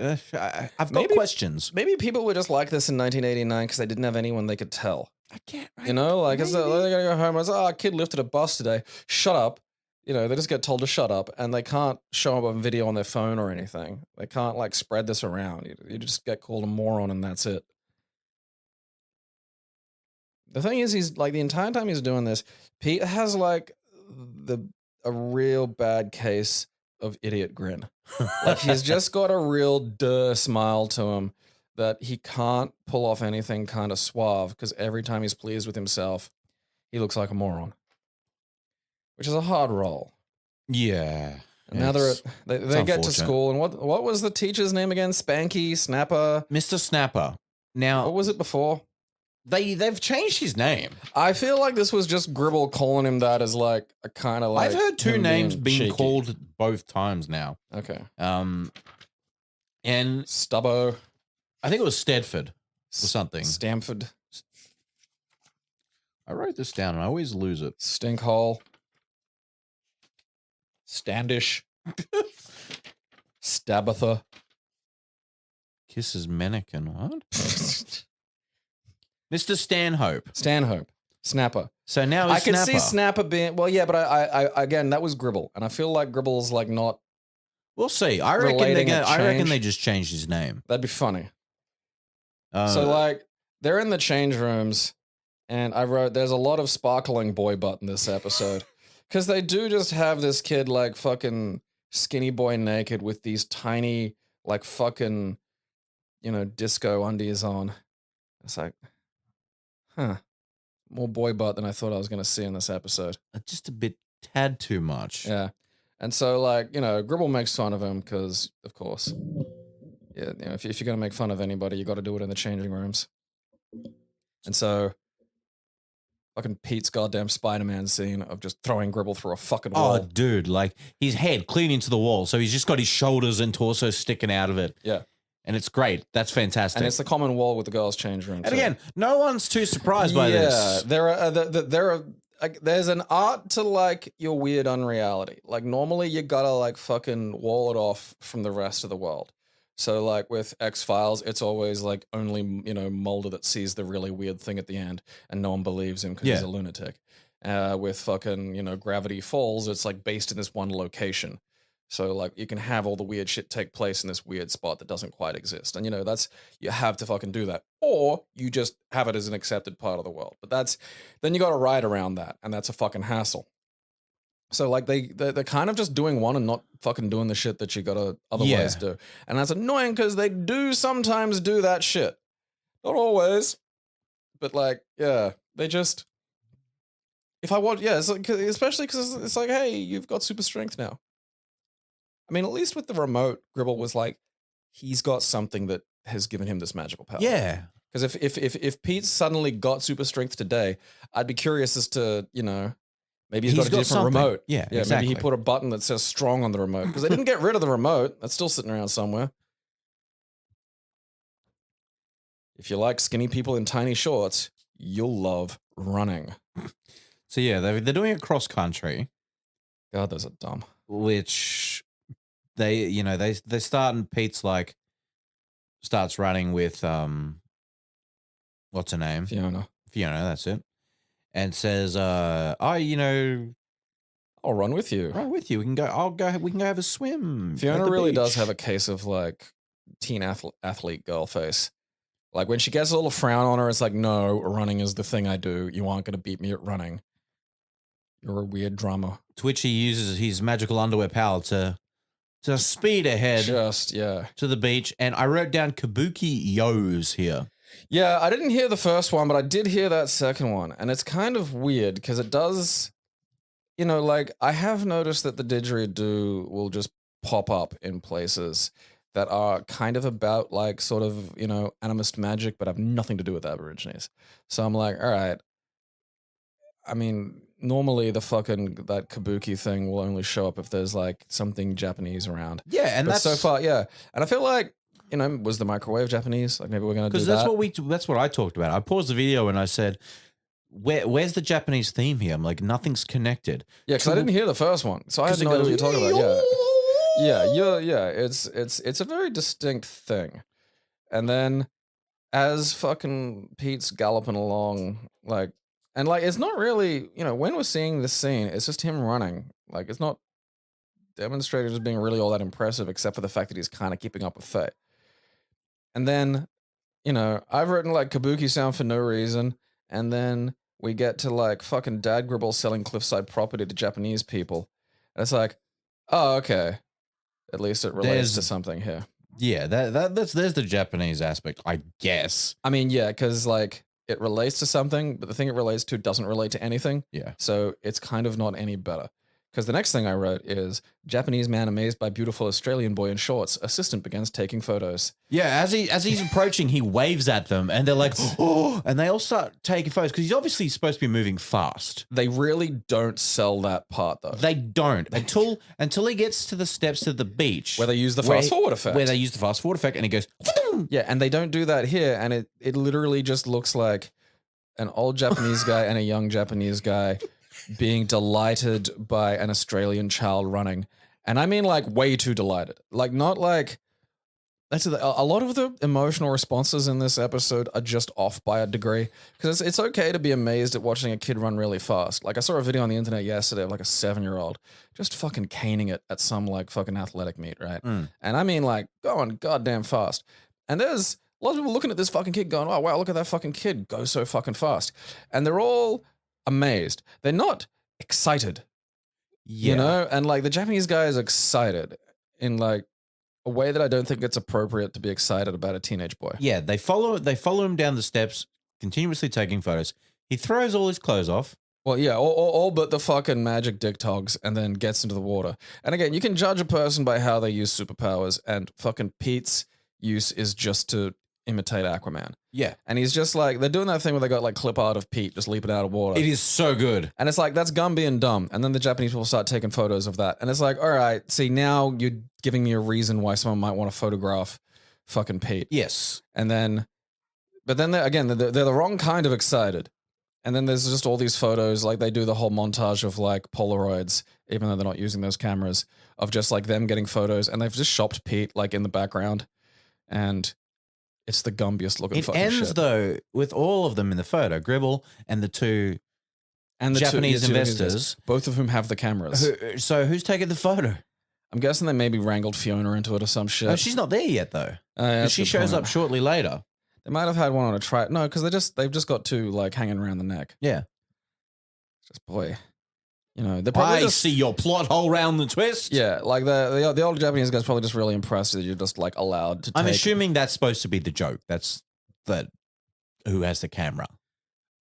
I've got questions. Maybe people were just like this in 1989 because they didn't have anyone they could tell. I can't. You know, like they're gonna go home. I was, a kid lifted a bus today. Shut up. You know, they just get told to shut up, and they can't show up on video on their phone or anything. They can't like spread this around. You just get called a moron, and that's it. The thing is, he's like the entire time he's doing this, Pete has like a real bad case of idiot grin. Like he's just got a real duh smile to him that he can't pull off anything kind of suave because every time he's pleased with himself, he looks like a moron, which is a hard role. Yeah. And now they get to school, and what was the teacher's name again? Spanky, Snapper, Mr. Snapper. Now, what was it before? They've changed his name. I feel like this was just Gribble calling him that as like a kind of like. I've heard two names being cheeky. called both times now. Okay. And Stubbo. I think it was Stedford or something. Stamford. I wrote this down and I always lose it. Stinkhole. Standish. Stabbatha. Kisses Mannequin. What? Mr. Stanhope. Stanhope. Snapper. So now I it's can Snapper. see Snapper being well, yeah, but I again that was Gribble, and I feel like Gribble's like not. We'll see. I reckon they just changed his name. That'd be funny. So like they're in the change rooms, and I wrote there's a lot of sparkling boy butt in this episode because they do just have this kid like fucking skinny boy naked with these tiny like fucking disco undies on. It's like, more boy butt than I thought I was going to see in this episode. Just a tad too much. Yeah. And so, like, Gribble makes fun of him because, of course, yeah, if you're going to make fun of anybody, you got to do it in the changing rooms. And so, fucking Pete's goddamn Spider-Man scene of just throwing Gribble through a fucking wall. Oh, dude, like his head clean into the wall. So he's just got his shoulders and torso sticking out of it. Yeah. And it's great. That's fantastic. And it's the common wall with the girls' change room. And again, no one's too surprised by this. Yeah, there's an art to like your weird unreality. Like normally you gotta like fucking wall it off from the rest of the world. So like with X-Files, it's always like only Mulder that sees the really weird thing at the end, and no one believes him because he's a lunatic. With fucking Gravity Falls, it's like based in this one location. So like you can have all the weird shit take place in this weird spot that doesn't quite exist. And you have to fucking do that. Or you just have it as an accepted part of the world. But then you got to ride around that, and that's a fucking hassle. So like they're kind of just doing one and not fucking doing the shit that you got to otherwise do. And that's annoying because they do sometimes do that shit. Not always. But like, yeah, they just if I watch it's like, especially because it's like, hey, you've got super strength now. I mean, at least with the remote, Gribble was like, he's got something that has given him this magical power. Yeah. Because if Pete suddenly got super strength today, I'd be curious as to, maybe he's got a different something. remote. Yeah, Maybe exactly. he put a button that says strong on the remote. Because they didn't get rid of the remote. That's still sitting around somewhere. If you like skinny people in tiny shorts, you'll love running. So yeah, they're doing it cross country. God, those are dumb. Which they start and Pete's like starts running with what's her name? Fiona, that's it. And says, I'll run with you. Run with you. We can go have a swim. Fiona really does have a case of like teen athlete girl face. Like when she gets a little frown on her, it's like, no, running is the thing I do. You aren't going to beat me at running. You're a weird drummer. Twitchy uses his magical underwear power to speed ahead to the beach. And I wrote down Kabuki Yos here. Yeah, I didn't hear the first one, but I did hear that second one. And it's kind of weird because it does, like I have noticed that the didgeridoo will just pop up in places that are kind of about like sort of, animist magic, but have nothing to do with Aborigines. So I'm like, all right. I mean, normally that kabuki thing will only show up if there's like something Japanese around. Yeah, and that's so far, yeah. And I feel like, was the microwave Japanese? Like maybe we're gonna do that. Because that's what I talked about. I paused the video and I said, where's the Japanese theme here? I'm like, nothing's connected. Yeah, because I didn't hear the first one, so I had no idea what you're talking about. Yeah. It's a very distinct thing. And then as fucking Pete's galloping along, like. And like, it's not really, when we're seeing this scene, it's just him running. Like, it's not demonstrated as being really all that impressive, except for the fact that he's kind of keeping up with Faye. And then, I've written like kabuki sound for no reason. And then we get to like fucking Dad Gribble selling cliffside property to Japanese people. And it's like, oh, okay. At least it relates to something here. Yeah, there's the Japanese aspect, I guess. I mean, yeah, because like it relates to something, but the thing it relates to doesn't relate to anything. Yeah. So it's kind of not any better. Because the next thing I wrote is Japanese man amazed by beautiful Australian boy in shorts. Assistant begins taking photos. Yeah, as he's approaching, he waves at them, and they're like, "Oh!" And they all start taking photos because he's obviously supposed to be moving fast. They really don't sell that part though. They don't until he gets to the steps to the beach where they use the fast forward effect. Where they use the fast forward effect, and he goes, yeah, and they don't do that here, and it literally just looks like an old Japanese guy and a young Japanese guy being delighted by an Australian child running. And I mean like way too delighted. Like not like that's a lot of the emotional responses in this episode are just off by a degree, because it's okay to be amazed at watching a kid run really fast. Like I saw a video on the internet yesterday of like a 7-year-old just fucking caning it at some like fucking athletic meet, right? And I mean like going goddamn fast. And there's a lot of people looking at this fucking kid going, oh wow, look at that fucking kid go so fucking fast. And they're all amazed. They're not excited. yeah. You know? And like the Japanese guy is excited in like a way that I don't think it's appropriate to be excited about a teenage boy. Yeah, they follow him down the steps, continuously taking photos. He throws all his clothes off. Well, yeah, all but the fucking magic dick togs, and then gets into the water. And again, you can judge a person by how they use superpowers, and fucking Pete's use is just to imitate Aquaman. Yeah. And he's just like, they're doing that thing where they got like clip art of Pete just leaping out of water. It is so good. And it's like, that's Gumby and dumb. And then the Japanese people start taking photos of that. And it's like, all right, see, now you're giving me a reason why someone might want to photograph fucking Pete. Yes. And then, but then they're the wrong kind of excited. And then there's just all these photos, like they do the whole montage of like Polaroids, even though they're not using those cameras, of just like them getting photos. And they've just shopped Pete like in the background. And it's the gumbiest looking fucking shit. It ends though with all of them in the photo, Gribble and the two Japanese investors, both of whom have the cameras. So who's taking the photo? I'm guessing they maybe wrangled Fiona into it or some shit. Oh, she's not there yet though. Yeah, she shows up shortly later. They might have had one on a try. No, because they've just got two like hanging around the neck. Yeah. Just boy. You know, they probably see your plot hole round the twist. Yeah, like the old Japanese guy's probably just really impressed that you're just like allowed to. I'm assuming that's supposed to be the joke. That's who has the camera.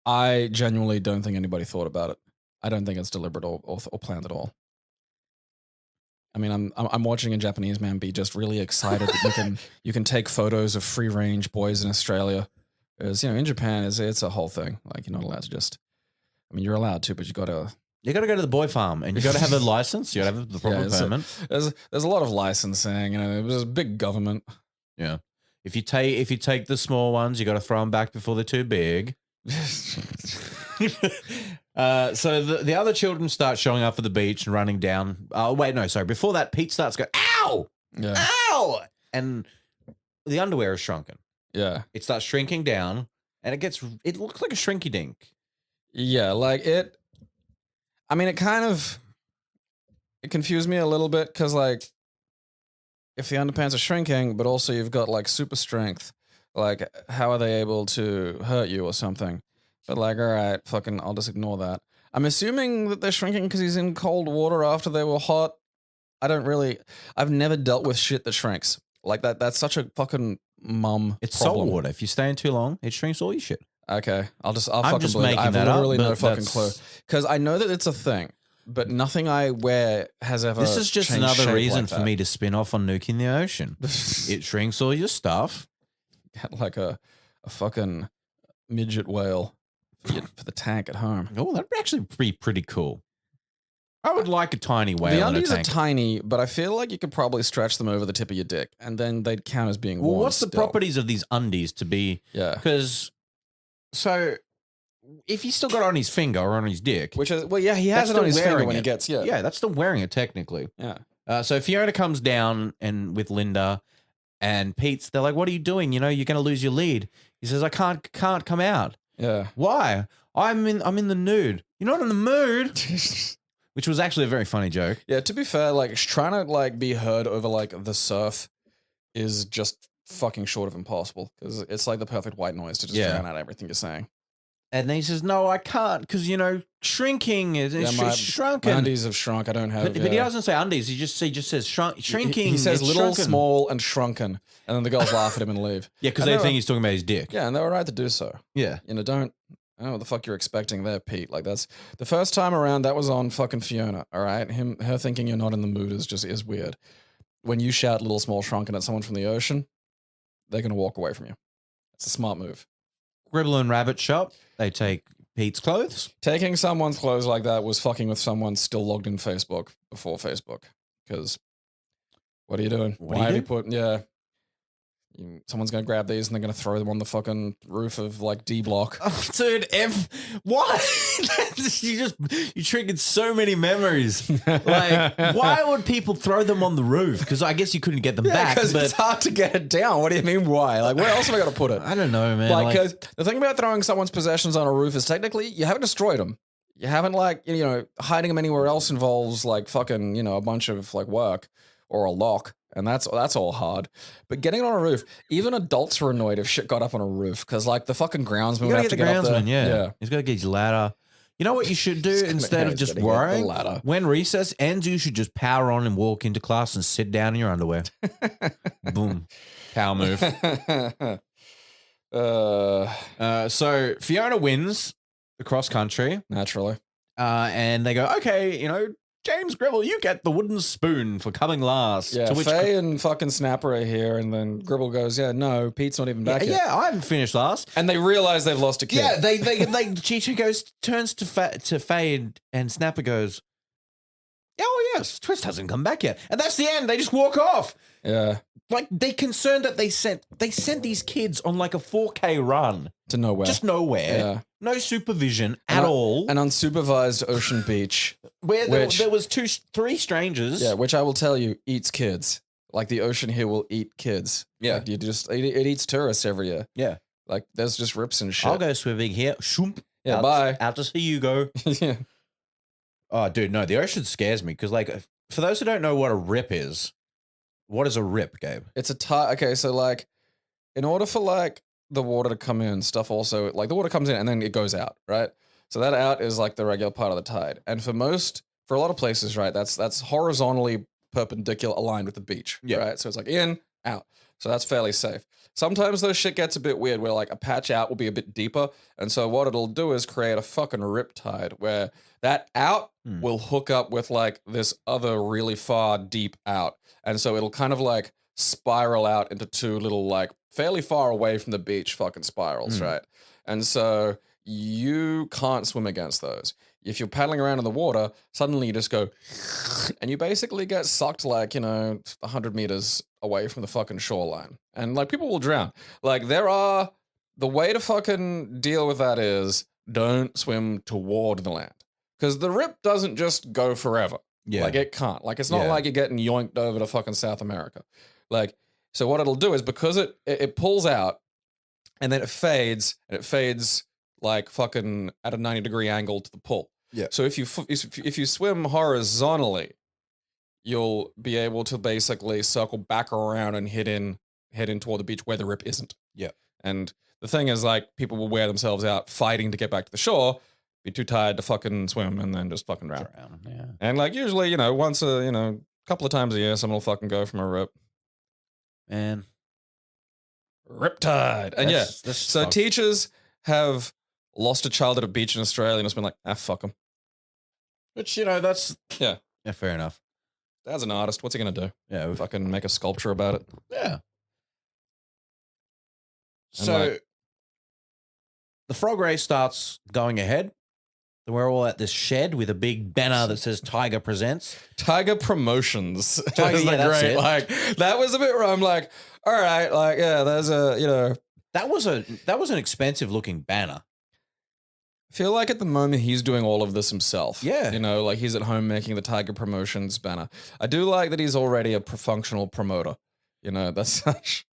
I genuinely don't think anybody thought about it. I don't think it's deliberate or planned at all. I mean, I'm watching a Japanese man be just really excited that you can take photos of free range boys in Australia. Because in Japan it's a whole thing. Like you're not allowed to just. I mean, you're allowed to, but you got to. You got to go to the boy farm, and you got to have a license. You got to have the proper permit. There's a lot of licensing. It was a big government. Yeah. If you take the small ones, you got to throw them back before they're too big. So the other children start showing up at the beach and running down. Before that, Pete starts going, ow! Yeah. Ow! And the underwear is shrunken. Yeah. It starts shrinking down, and it looks like a shrinky dink. Yeah, like it. I mean, it confused me a little bit because, like, if the underpants are shrinking, but also you've got, like, super strength, like, how are they able to hurt you or something? But, like, all right, fucking, I'll just ignore that. I'm assuming that they're shrinking because he's in cold water after they were hot. I've never dealt with shit that shrinks. Like, that's such a fucking It's problem. salt water. If you stay in too long, it shrinks all your shit. Okay, I'll I'm fucking just believe it. making I have that up, literally no but fucking that's- clue because I know that it's a thing, but nothing I wear has ever. This is just changed another shape reason like for that. me to spin off on nuking the ocean. It shrinks all your stuff. Get like a fucking midget whale for the tank at home. Oh, that'd actually be pretty cool. I would like a tiny whale The in a undies are tank. tiny, but I feel like you could probably stretch them over the tip of your dick, and then they'd count as being Well, warm. what's the still. properties of these undies to be? Yeah, Because, so, if he's still got it on his finger or on his dick, which is he has That's it on his still finger wearing when he it. gets yeah, that's still wearing it technically. yeah. So Fiona comes down and with Linda and Pete's, they're like, "What are you doing? You're going to lose your lead." He says, "I can't come out." Yeah. Why? I'm in the nude. You're not in the mood. Which was actually a very funny joke. Yeah, to be fair, like trying to like be heard over like the surf is just fucking short of impossible because it's like the perfect white noise to just drown out everything you're saying. And then he says, "No, I can't because shrinking is my shrunken." undies have shrunk. I don't have. But he doesn't say undies. He just says shrinking. He says it's little, shrunken. small, and shrunken, and then the girls laugh at him and leave. Yeah, because And they they think were- he's talking about his dick. Yeah, and they were right to do so. Yeah. I don't know what the fuck you're expecting there, Pete. Like that's the first time around that was on fucking Fiona. All right, her thinking you're not in the mood is weird. When you shout "little, small, shrunken" at someone from the ocean, they're gonna walk away from you. It's a smart move. Gribble and Rabbit shop. They take Pete's clothes. Taking someone's clothes like that was fucking with someone still logged in Facebook before Facebook. Because what are you doing? What do you Why are do? you putting? Yeah. Someone's gonna grab these and they're gonna throw them on the fucking roof of like D Block. Oh, dude, why? You triggered so many memories. Like, why would people throw them on the roof? Because I guess you couldn't get them back. Because But it's hard to get it down. What do you mean? Why? Like, where else have I got to put it? I don't know, man. Like, 'cause the thing about throwing someone's possessions on a roof is technically you haven't destroyed them. You haven't hiding them anywhere else involves like fucking a bunch of like work or a lock, and that's all hard. But getting it on a roof, even adults were annoyed if shit got up on a roof because like the fucking groundsman you would gotta have get to the get up there. groundsman. Yeah, he's got to get his ladder. You know what you should do instead of he's just gotta get the worrying? ladder. When recess ends, you should just power on and walk into class and sit down in your underwear. Boom, power move. So Fiona wins the cross country, Naturally. and they go, "Okay, James Gribble, you get the wooden spoon for coming last." Yeah, To which, Faye and fucking Snapper are here, and then Gribble goes, "Yeah, no, Pete's not even back yet." yeah, I haven't finished last. And they realize they've lost a kid. Yeah, they Chicha turns to Faye and Snapper goes, "Oh yes, Twist hasn't come back yet," and that's the end. They just walk off. Yeah. Like they concerned that they sent these kids on like a 4K run, To nowhere. just nowhere, Yeah. no supervision at all. An unsupervised ocean beach. Where which- there was three strangers. Yeah, which I will tell you eats kids. Like the ocean here will eat kids. Yeah. Like, it eats tourists every year. yeah. Like there's just rips and shit. I'll go swimming here. Shoomp. Yeah, out, bye. Out to see you go. Yeah. Oh, dude, no, the ocean scares me because, like, for those who don't know what a rip is, what is a rip, Gabe? It's a tide. Okay, so like, in order for like the water to come in, stuff also like the water comes in and then it goes out, right? So that out is like the regular part of the tide, and for a lot of places, right, that's horizontally perpendicular aligned with the beach, Yeah. right? So it's like in, out. So that's fairly safe. Sometimes those shit gets a bit weird where like a patch out will be a bit deeper. And so what it'll do is create a fucking rip tide where that out will hook up with like this other really far deep out. And so it'll kind of like spiral out into two little like fairly far away from the beach fucking spirals, right? And so you can't swim against those. If you're paddling around in the water, suddenly you just go and you basically get sucked like, 100 meters away from the fucking shoreline. And like people will drown. Like the way to fucking deal with that is don't swim toward the land. Because the rip doesn't just go forever. Yeah. Like it can't. Like it's not Yeah. like you're getting yoinked over to fucking South America. Like, so what it'll do is because it pulls out and then it fades like fucking at a 90-degree angle to the pull. Yeah. So if you swim horizontally, you'll be able to basically circle back around and head in toward the beach where the rip isn't. Yeah. And the thing is, like, people will wear themselves out fighting to get back to the shore, be too tired to fucking swim, and then just fucking drown. Yeah. And like usually, once a couple of times a year, someone will fucking go from a rip. Man. Riptide. And That's so fucked. teachers have lost a child at a beach in Australia and it's been like, fuck him. Which, that's... Yeah. Yeah, fair enough. Dad's an artist. What's he going to do? Yeah. Fucking make a sculpture about it. Yeah. And, So like- the frog race starts going ahead. We're all at this shed with a big banner that says Tiger Presents. Tiger Promotions. Tiger, Is yeah, the that's great, it. like, that was a bit where I'm like, all right, like, yeah, there's That was an expensive looking banner. I feel like at the moment he's doing all of this himself. Yeah. Like he's at home making the Tiger Promotions banner. I do like that he's already a functional promoter. That's such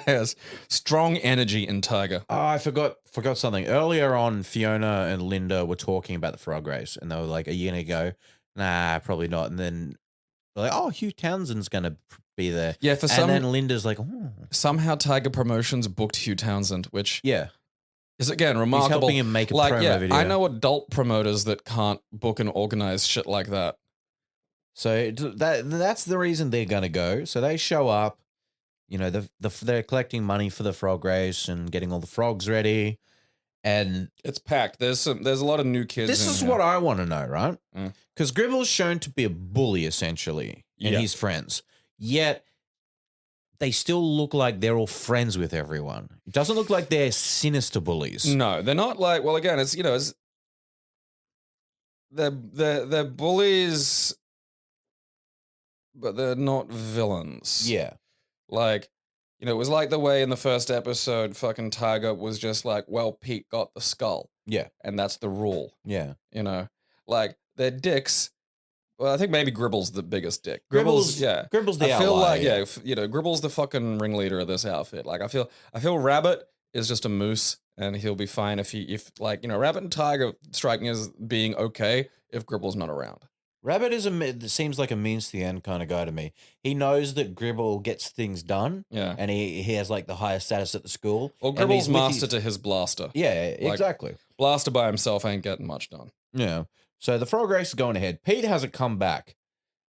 has strong energy in Tiger. Oh, I forgot something. Earlier on, Fiona and Linda were talking about the frog race, and they were like, "Are you gonna go?" Nah, probably not. And then they're like, "Oh, Hugh Townsend's gonna be there." Yeah, for And then Linda's like, "Oh, somehow Tiger Promotions booked Hugh Townsend, which yeah." is again He's remarkable. helping him make a Like, promo yeah, video. I know adult promoters that can't book and organize shit like that. So that's the reason they're going to go. So they show up. You know, they're collecting money for the frog race and getting all the frogs ready. And It's packed. There's a lot of new kids. this is what I want to know, right? Mm. Because Gribble's shown to be a bully, essentially, and Yeah. his friends. Yet, they still look like they're all friends with everyone. It doesn't look like they're sinister bullies. No, they're not like. Well, again, it's they're bullies, but they're not villains. Yeah. Like, it was like the way in the first episode, fucking Tiger was just like, well, Pete got the skull. Yeah. And that's the rule. Yeah. Like, they're dicks. Well, I think maybe Gribble's the biggest dick. Gribble's yeah. Gribble's the I feel outlier. like, Gribble's the fucking ringleader of this outfit. Like, I feel Rabbit is just a moose, and he'll be fine if Rabbit and Tiger strike me as being okay if Gribble's not around. Rabbit seems like a means to the end kind of guy to me. He knows that Gribble gets things done. Yeah. And he has like the highest status at the school. Well, And Gribble's he's with master to his blaster. Yeah, exactly. Blaster by himself ain't getting much done. Yeah. So the frog race is going ahead. Pete hasn't come back.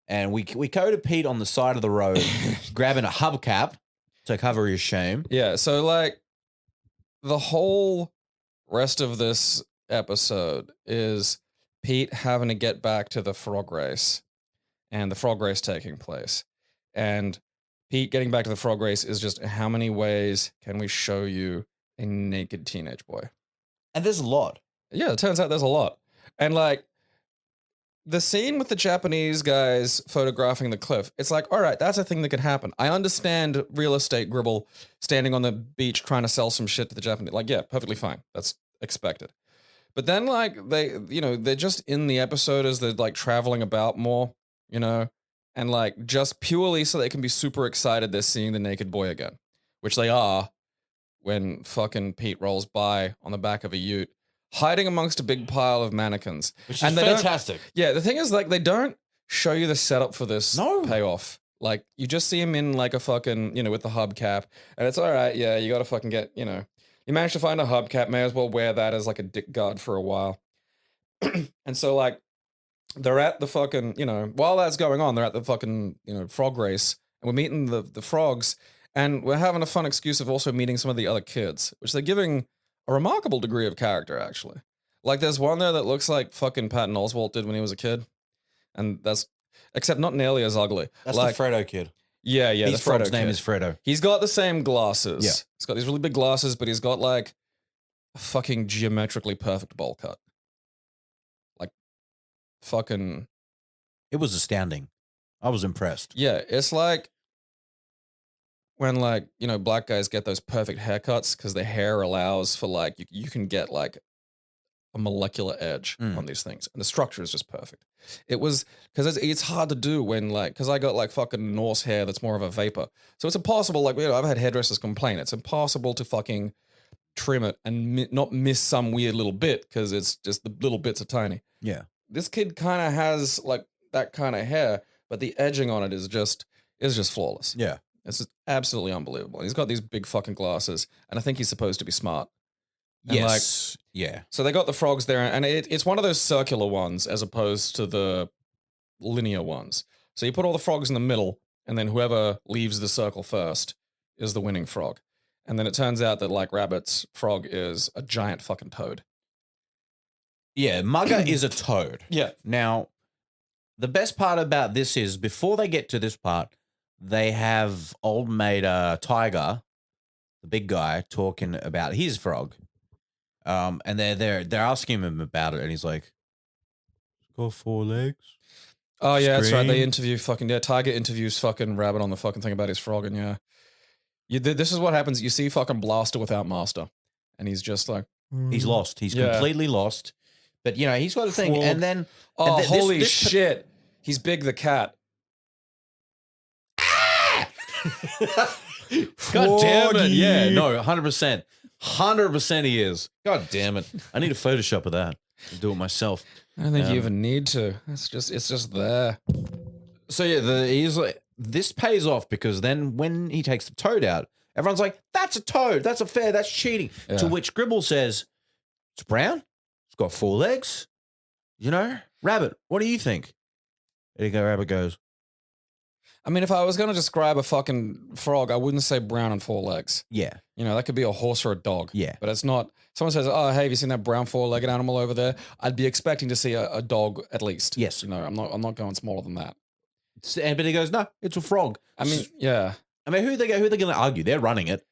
And we go to Pete on the side of the road, grabbing a hubcap to cover his shame. Yeah, so like the whole rest of this episode is Pete having to get back to the frog race and the frog race taking place. And Pete getting back to the frog race is just how many ways can we show you a naked teenage boy? And there's a lot. Yeah, it turns out there's a lot. And like the scene with the Japanese guys photographing the cliff, it's like, all right, that's a thing that could happen. I understand real estate Gribble standing on the beach trying to sell some shit to the Japanese. Like, yeah, perfectly fine. That's expected. But then like they're just in the episode as they're like traveling about more, and like just purely so they can be super excited they're seeing the naked boy again, which they are when fucking Pete rolls by on the back of a ute, hiding amongst a big pile of mannequins. Which is fantastic. Yeah, the thing is, like, they don't show you the setup for this No. payoff. Like, you just see him in, like, a fucking, with the hubcap. And it's all right, yeah, you got to fucking get, you managed to find a hubcap, may as well wear that as, like, a dick guard for a while. And so, like, they're at the fucking, while that's going on, they're at the fucking, frog race. And we're meeting the frogs. And we're having a fun excuse of also meeting some of the other kids, which they're giving a remarkable degree of character, actually. Like, there's one there that looks like fucking Patton Oswalt did when he was a kid. And that's, except not nearly as ugly. That's like, the Fredo kid. Yeah, His the frog's Fredo name kid. is Fredo. He's got the same glasses. Yeah. He's got these really big glasses, but he's got, like, a fucking geometrically perfect bowl cut. Like, fucking... It was astounding. I was impressed. Yeah, it's like when, like, black guys get those perfect haircuts because their hair allows for, like, you can get, like, a molecular edge on these things. And the structure is just perfect. It was, because it's hard to do when, like, because I got, like, fucking Norse hair that's more of a vapor. So it's impossible, like, I've had hairdressers complain. It's impossible to fucking trim it and not miss some weird little bit because it's just the little bits are tiny. Yeah. This kid kind of has, like, that kind of hair, but the edging on it is just flawless. Yeah. It's just absolutely unbelievable. He's got these big fucking glasses, and I think he's supposed to be smart. And Yes. Yeah. So they got the frogs there, and it's one of those circular ones as opposed to the linear ones. So you put all the frogs in the middle, and then whoever leaves the circle first is the winning frog. And then it turns out that, like, Rabbit's frog is a giant fucking toad. Yeah. Mugger is a toad. Yeah. Now, the best part about this is before they get to this part, they have old mate Tiger, the big guy, talking about his frog. And they're asking him about it, and he's like, "It's got 4 legs." Oh yeah, that's right. They Scream. interview fucking Tiger interviews fucking Rabbit on the fucking thing about his frog, and yeah, this is what happens. You see fucking Blaster without Master, and he's just like He's lost. He's Yeah. completely lost. But he's got a thing, Frog. and then oh this- holy this- shit, he's Big the cat. God damn it! Froggy. Yeah, no, 100%, 100% he is. God damn it! I need a Photoshop of that. I'll do it myself. I don't think Um, you even need to. It's just there. So yeah, he's like, this pays off because then when he takes the toad out, Everyone's like, that's a toad. That's a fair. That's cheating. Yeah. To which Gribble says, it's brown. It's got 4 legs. You know, rabbit. What do you think? Rabbit goes, I mean, if I was going to describe a fucking frog, I wouldn't say brown and 4 legs. yeah, You know, that could be a horse or a dog. yeah. But it's not. Someone says, oh, hey, have you seen that brown 4-legged animal over there? I'd be expecting to see a dog at least. Yes. You know, I'm not going smaller than that. But he goes, no, it's a frog. I mean, yeah. I mean, who are they going to argue? They're running it.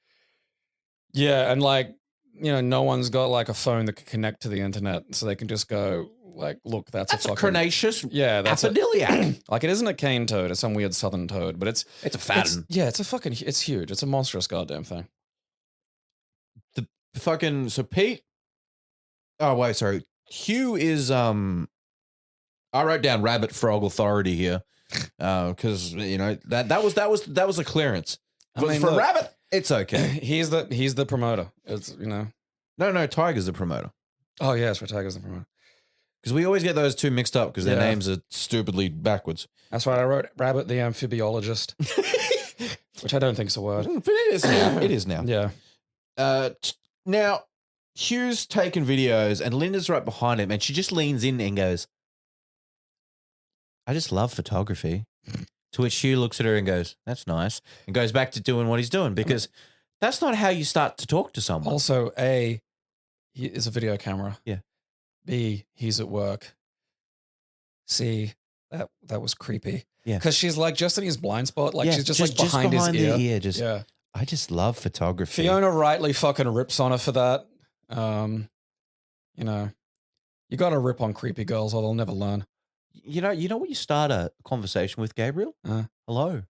Yeah, and like, you know, no one's got like a phone that can connect to the internet, so they can just go like, look, that's a fucking carnaceous that's aphrodiliac. like it isn't a cane toad, it's some weird southern toad, but it's It's a fatten. it's huge. It's a monstrous goddamn thing. The fucking so Pete. Oh wait, sorry. Hugh is I wrote down Rabbit Frog Authority here, because you know that was a clearance. I mean, for look, Rabbit, it's okay. He's the promoter. It's, you know. No, Tiger's the promoter. Oh yes, for Tiger's the promoter. Because we always get those two mixed up because their Yeah. names are stupidly backwards. That's right. I wrote Rabbit the amphibiologist, which I don't think is a word. But it is now. It is now. Yeah. Now, Hugh's taking videos and Linda's right behind him and she just leans in and goes, I just love photography. To which Hugh looks at her and goes, that's nice. And goes back to doing what he's doing because that's not how you start to talk to someone. Also, A, he is a video camera. Yeah. B, he's at work. C, that was creepy. Yeah. Because she's like just in his blind spot. Like Yeah, she's just like behind his the ear. ear. I just love photography. Fiona rightly fucking rips on her for that. You know, you got to rip on creepy girls or they'll never learn. You know what you start a conversation with, Gabriel? Hello.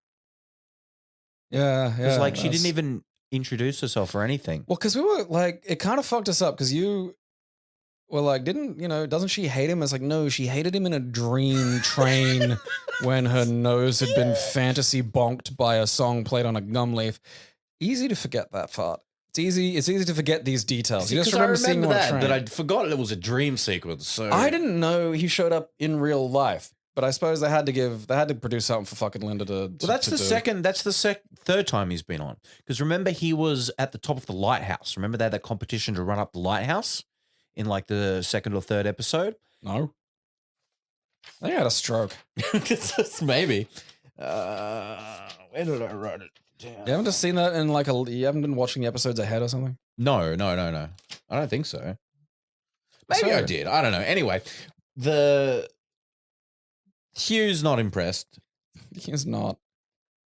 Yeah, yeah. Because like she didn't even introduce herself or anything. Well, because we were like, it kind of fucked us up because you were like, doesn't she hate him? It's like, no, she hated him in a dream train when her nose had been fantasy bonked by a song played on a gum leaf. Easy to forget that part. It's easy to forget these details. You just remember seeing him on a train. But I forgot it was a dream sequence. So I didn't know he showed up in real life. But I suppose they had to produce something for fucking Linda to. Well, that's the second. That's the third time he's been on. Because remember, he was at the top of the lighthouse. Remember they had that competition to run up the lighthouse in like the second or third episode. No, I think I had a stroke. Maybe. Where did I write it down? You haven't just seen that in like you haven't been watching the episodes ahead or something? No. I don't think so. Maybe I So- did. I don't know. Anyway, Hugh's not impressed. He's not.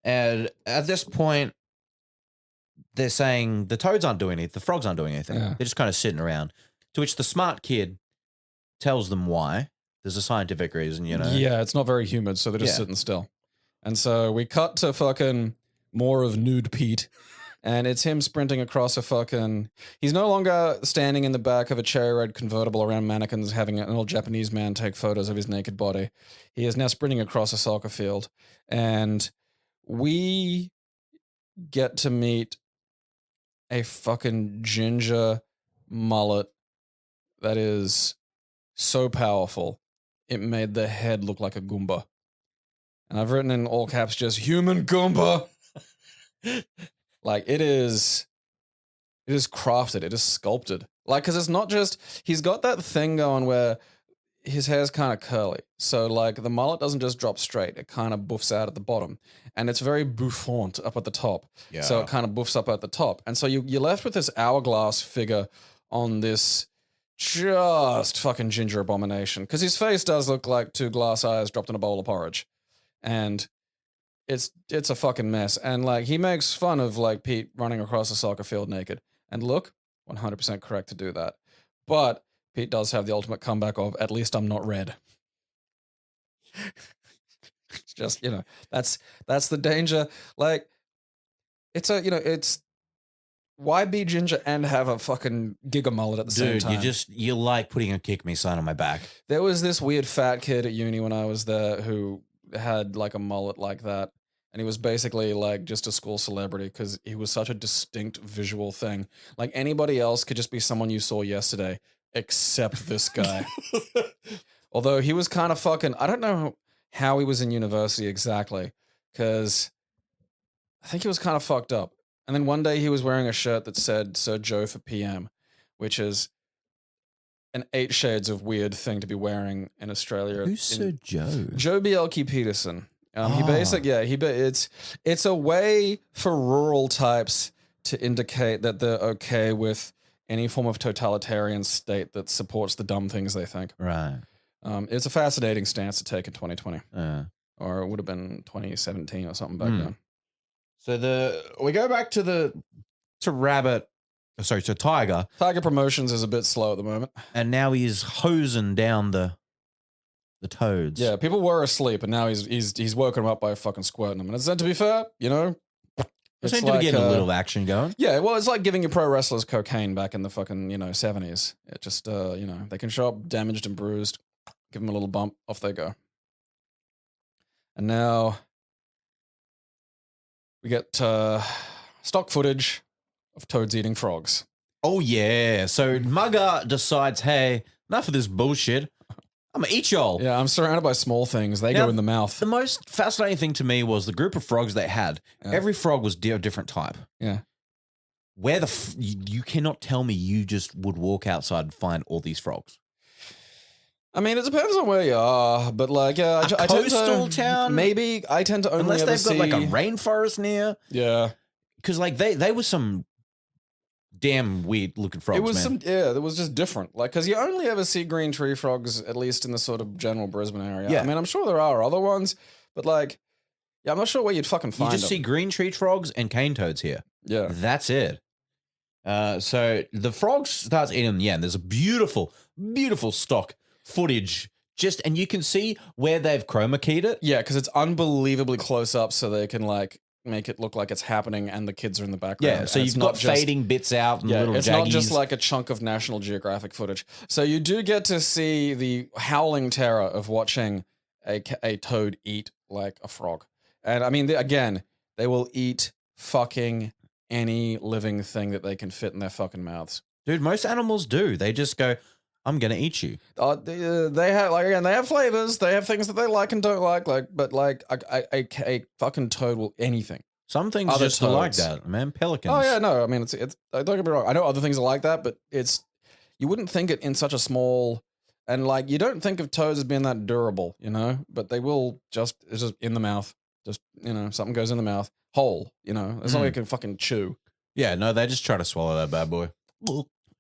And at this point, they're saying the toads aren't doing anything. The frogs aren't doing anything. Yeah. They're just kind of sitting around. To which the smart kid tells them why. There's a scientific reason, you know. Yeah, it's not very humid, so they're just Yeah. sitting still. And so we cut to fucking more of nude Pete. And it's him sprinting across a fucking. He's no longer standing in the back of a cherry red convertible around mannequins having an old Japanese man take photos of his naked body. He is now sprinting across a soccer field. And we get to meet a fucking ginger mullet that is so powerful, it made the head look like a Goomba. And I've written in all caps just human Goomba. Like it is crafted, it is sculpted. Like, cause it's not just, he's got that thing going where his hair's kind of curly. So like the mullet doesn't just drop straight. It kind of buffs out at the bottom and it's very bouffant up at the top. Yeah. So it kind of buffs up at the top. And so you're left with this hourglass figure on this just fucking ginger abomination. Cause his face does look like 2 glass eyes dropped in a bowl of porridge. And it's a fucking mess. And like he makes fun of like Pete running across a soccer field naked. And look, 100% correct to do that. But Pete does have the ultimate comeback of at least I'm not red. It's just, that's the danger. Like it's why be ginger and have a fucking giga mullet at the same Dude, time? you like putting a kick me sign on my back. There was this weird fat kid at uni when I was there who had like a mullet like that. And he was basically like just a school celebrity because he was such a distinct visual thing. Like anybody else could just be someone you saw yesterday, except this guy. Although he was kind of fucking, I don't know how he was in university exactly because I think he was kind of fucked up. And then one day he was wearing a shirt that said Sir Joe for PM, which is an 8 shades of weird thing to be wearing in Australia. Who's Sir Joe? Joe Bielke Peterson. It's a way for rural types to indicate that they're okay with any form of totalitarian state that supports the dumb things they think. Right. It's a fascinating stance to take in 2020. Or it would have been 2017 or something back then. So we go back to Tiger. Tiger Promotions is a bit slow at the moment. And now he's hosing down the toads. Yeah, people were asleep and now he's woken them up by fucking squirting them. And to be fair, you know, It's like, to be getting a little action going. Yeah, well, it's like giving your pro wrestlers cocaine back in the fucking, 70s. It just, they can show up damaged and bruised, give them a little bump, off they go. And now we get stock footage of toads eating frogs. Oh, yeah. So Mugger decides, hey, enough of this bullshit. I'm going to eat y'all. Yeah, I'm surrounded by small things. They go in the mouth. The most fascinating thing to me was the group of frogs they had. Yeah. Every frog was a different type. Yeah. Where you cannot tell me you just would walk outside and find all these frogs. I mean, it depends on where you are, but like, yeah, I coastal town. Maybe I tend to only unless they've got like a rainforest near. Yeah, because like they were some damn weird looking frogs. It was it was just different. Like, because you only ever see green tree frogs, at least in the sort of general Brisbane area. Yeah. I mean, I'm sure there are other ones, but like, yeah, I'm not sure where you'd fucking find them. You just see green tree frogs and cane toads here. Yeah, that's it. So the frog starts eating them. Yeah, and there's a beautiful, beautiful stock footage. And you can see where they've chroma keyed it. Yeah, because it's unbelievably close up, so they can like make it look like it's happening and the kids are in the background. Yeah, so you've got fading bits out and little it's jaggies. Not just like a chunk of National Geographic footage. So you do get to see the howling terror of watching a toad eat like a frog. And I mean, again, they will eat fucking any living thing that they can fit in their fucking mouths. Dude, most animals do. They just go, I'm gonna eat you. They have they have flavors. They have things that they like and don't like. But a fucking toad will anything. Some things other just are like that, man. Pelicans. Oh yeah, no. I mean, it's. Don't get me wrong. I know other things are like that, but you wouldn't think it in such a small, and like you don't think of toads as being that durable, But they will it's just in the mouth. Just something goes in the mouth whole. It's not like you can fucking chew. Yeah, no, they just try to swallow that bad boy.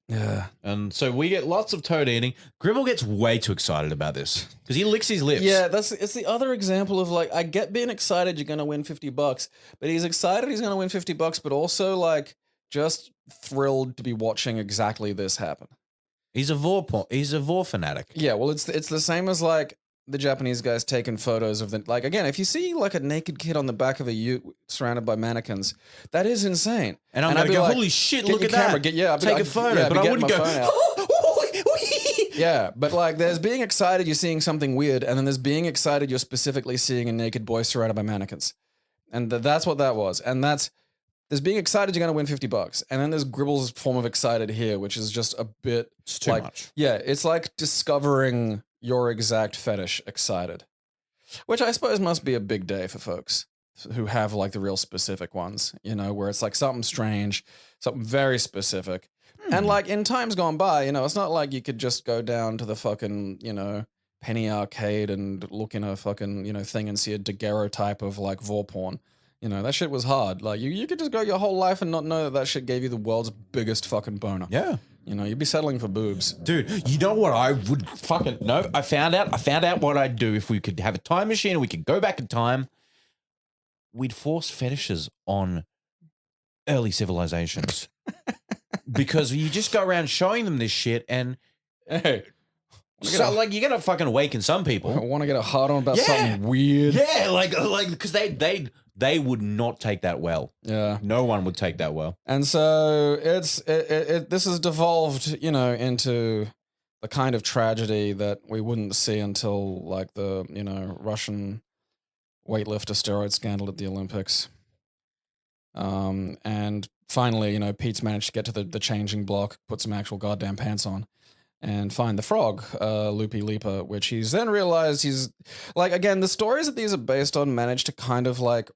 Yeah. And so we get lots of toad eating. Grimmel gets way too excited about this because he licks his lips. Yeah, it's the other example of like, I get being excited you're going to win $50, but he's excited he's going to win $50, but also like just thrilled to be watching exactly this happen. He's a vor fanatic. Yeah, well, it's the same as like the Japanese guys taking photos of like, again, if you see like a naked kid on the back of a ute surrounded by mannequins, that is insane. And I'd go, like, holy shit, look at that. Take a photo, but I wouldn't go, yeah, but like there's being excited you're seeing something weird, and then there's being excited you're specifically seeing a naked boy surrounded by mannequins. And that's what that was. And there's being excited you're going to win $50. And then there's Gribble's form of excited here, which is just a bit... It's too much. Yeah, it's like discovering your exact fetish excited. Which I suppose must be a big day for folks who have like the real specific ones, where it's like something strange, something very specific. And like in times gone by, it's not like you could just go down to the fucking, penny arcade and look in a fucking, thing and see a daguerreotype of like vor porn. That shit was hard. Like you could just go your whole life and not know that shit gave you the world's biggest fucking boner. Yeah. You'd be settling for boobs. Dude, you know what I would fucking... No, I found out what I'd do if we could have a time machine and we could go back in time. We'd force fetishes on early civilizations. Because you just go around showing them this shit and... Hey... So, like, you're going to fucking awaken some people. I want to get a hard on about something weird. Yeah, like because they would not take that well. Yeah. No one would take that well. And so this has devolved, into the kind of tragedy that we wouldn't see until like the, Russian weightlifter steroid scandal at the Olympics. And finally, Pete's managed to get to the changing block, put some actual goddamn pants on, and find the frog, Loopy Leaper, which he's then realized he's... Like, again, the stories that these are based on manage to kind of like,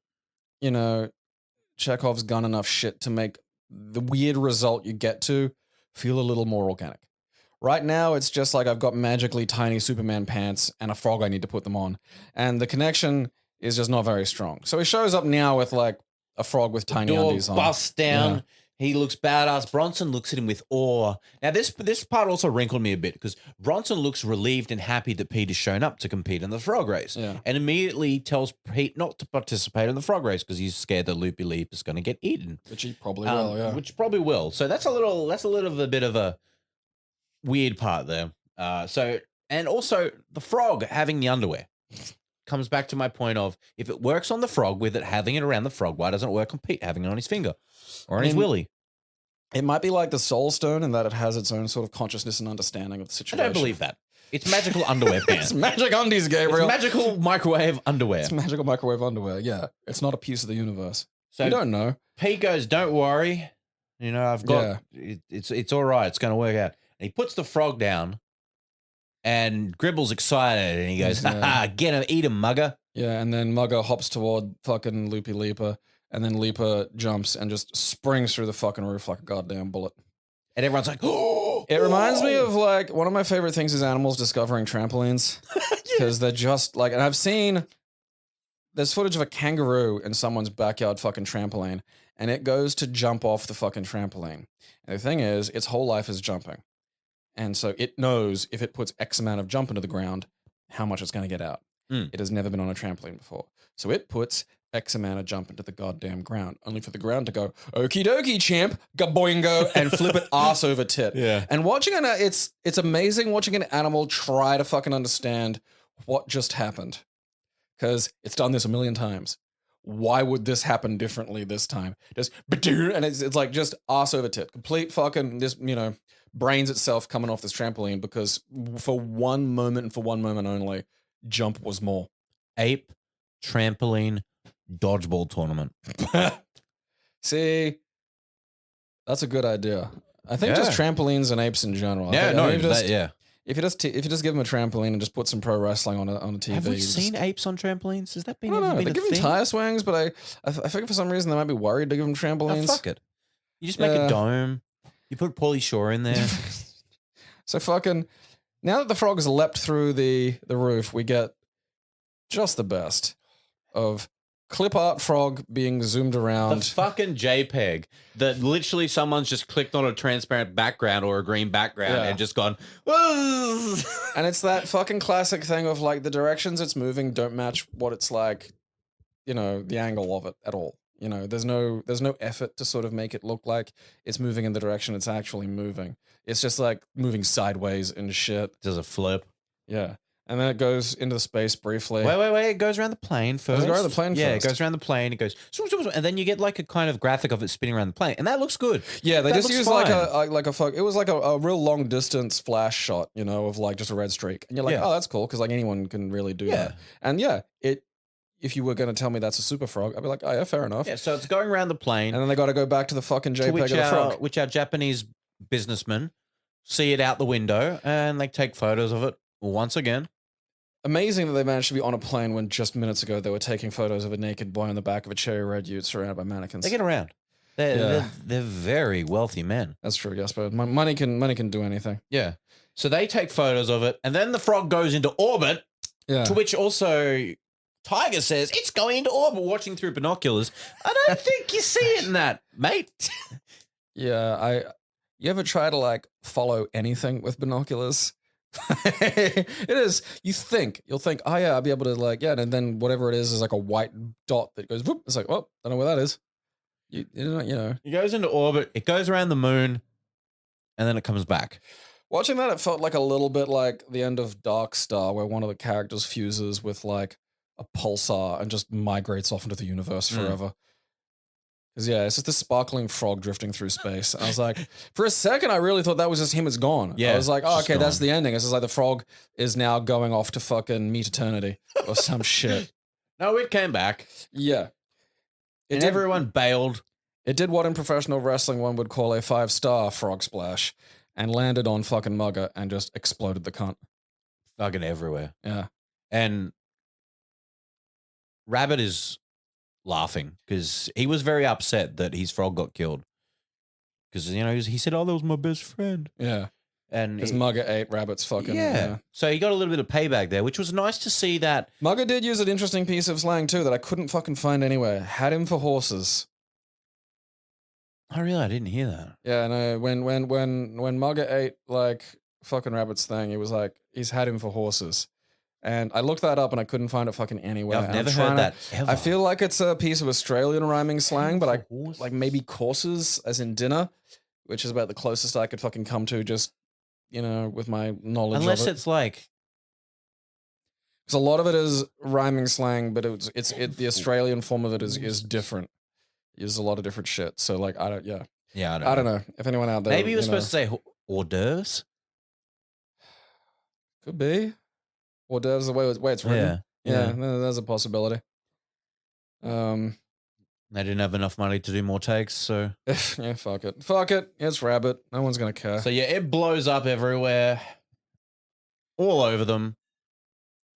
Chekhov's gun enough shit to make the weird result you get to feel a little more organic. Right now, it's just like I've got magically tiny Superman pants and a frog I need to put them on. And the connection is just not very strong. So he shows up now with like a frog with tiny Door undies on. busts down. Yeah. He looks badass. Bronson looks at him with awe. Now, this part also wrinkled me a bit because Bronson looks relieved and happy that Peter's shown up to compete in the frog race. Yeah. And immediately tells Pete not to participate in the frog race because he's scared that Loopy Leap is going to get eaten. Which he probably will, yeah. Which probably will. So that's a little bit of a weird part there. And also the frog having the underwear comes back to my point of if it works on the frog with it having it around the frog, why doesn't it work on Pete having it on his finger or on his willy? It might be like the Soul Stone in that it has its own sort of consciousness and understanding of the I situation. don't believe that. It's magical underwear pants. It's magic undies, Gabriel. It's magical microwave underwear. It's magical microwave underwear, yeah. It's not a piece of the universe. So you don't know. Pete goes, don't worry. You know, I've got it's all right. It's going to work out. And he puts the frog down and Gribble's excited and he goes, get him, eat him, mugger. Yeah, and then Mugger hops toward fucking Loopy Leaper, and then Leaper jumps and just springs through the fucking roof like a goddamn bullet. And everyone's like, oh! It reminds me of like one of my favorite things is animals discovering trampolines. Because they're just like, and I've seen, there's footage of a kangaroo in someone's backyard fucking trampoline, and it goes to jump off the fucking trampoline. And the thing is, its whole life is jumping. And so it knows if it puts X amount of jump into the ground, how much it's going to get out. It has never been on a trampoline before. So it puts X amount of jump into the goddamn ground, only for the ground to go, okie dokie, champ, gaboingo, and flip it ass over tit. Yeah. And watching it's amazing watching an animal try to fucking understand what just happened. Because it's done this a million times. Why would this happen differently this time? Just, and it's like just ass over tit. Complete fucking, this, brains itself coming off this trampoline because for one moment and for one moment only, jump was more. Ape trampoline dodgeball tournament. See, that's a good idea. I think just trampolines and apes in general. If you just give them a trampoline and just put some pro wrestling on a TV. Have we seen apes on trampolines? Has that been? I don't know. Been They give them tire swings, but I think for some reason they might be worried to give them trampolines. Oh, fuck it. You just make a dome. You put Pauly Shore in there. So fucking now that the frog has leapt through the roof, we get just the best of clip art frog being zoomed around. The fucking JPEG that literally someone's just clicked on a transparent background or a green background and just gone. And it's that fucking classic thing of like the directions it's moving don't match what it's like, the angle of it at all. There's no effort to sort of make it look like it's moving in the direction it's actually moving. It's just like moving sideways and shit. Does a flip. Yeah. And then it goes into the space briefly. Wait. It goes around the plane first. It goes around the plane Yeah, first. it goes around the plane. It goes, and then you get like a kind of graphic of it spinning around the plane, and that looks good. Yeah, they That just looks use fine. it was like a real long distance flash shot, of like just a red streak, and you're like, oh, that's cool because like anyone can really do that. And if you were going to tell me that's a super frog, I'd be like, oh yeah, fair enough. Yeah, so it's going around the plane, And then they got to go back to the fucking JPEG of the frog. which our Japanese businessmen see it out the window and they take photos of it once again. Amazing that they managed to be on a plane when just minutes ago they were taking photos of a naked boy on the back of a cherry red ute surrounded by mannequins. They get around. They're very wealthy men. That's true, yes, but money can do anything. Yeah. So they take photos of it, and then the frog goes into orbit. Yeah. To which also Tiger says it's going into orbit, watching through binoculars. I don't think you see it in that, mate. Yeah, you ever try to like follow anything with binoculars? It is. You'll think, oh yeah, I'll be able to like, and then whatever it is like a white dot that goes, whoop. It's like, well, I don't know where that is. It goes into orbit, it goes around the moon, and then it comes back. Watching that, it felt like a little bit like the end of Dark Star, where one of the characters fuses with like a pulsar and just migrates off into the universe forever. Because it's just this sparkling frog drifting through space. And I was like, for a second, I really thought that was just him. It's gone. Yeah, I was like, oh, okay, gone. that's the ending. It's just like the frog is now going off to fucking meet eternity or some shit. No, it came back. Yeah. And everyone bailed. It did what in professional wrestling one would call a 5-star frog splash and landed on fucking Mugger and just exploded the cunt. Fucking everywhere. Yeah. And Rabbit is laughing because he was very upset that his frog got killed. Because, you know, he said, "Oh, that was my best friend." Yeah. And Because Mugger ate Rabbit's fucking. yeah. So he got a little bit of payback there, which was nice to see that. Mugger did use an interesting piece of slang too that I couldn't fucking find anywhere. Had him for horses. Oh, really? I didn't hear that. Yeah, no. When Mugger ate like fucking Rabbit's thing, he was like, he's had him for horses. And I looked that up and I couldn't find it fucking anywhere. I've And never I'm heard trying that to, ever. I feel like it's a piece of Australian rhyming slang, but I horses. like maybe courses as in dinner, which is about the closest I could fucking come to just, you know, with my knowledge Unless of it. it's like, Because a lot of it is rhyming slang, but it's the Australian form of it is different. Uses a lot of different shit. So like I don't I don't know if anyone out there Maybe you were know, supposed to say hors d'oeuvres. could be hors d'oeuvres the way it's written. Yeah. There's a possibility. They didn't have enough money to do more takes, so Yeah, fuck it. It's Rabbit. No one's gonna care. yeah, it blows up everywhere, all over them,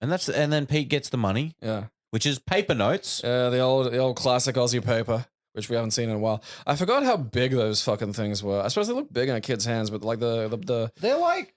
and then Pete gets the money, Yeah, which is paper notes. the old classic Aussie paper, which we haven't seen in a while. I forgot how big those fucking things were. I suppose they look big in a kid's hands, but like the They're like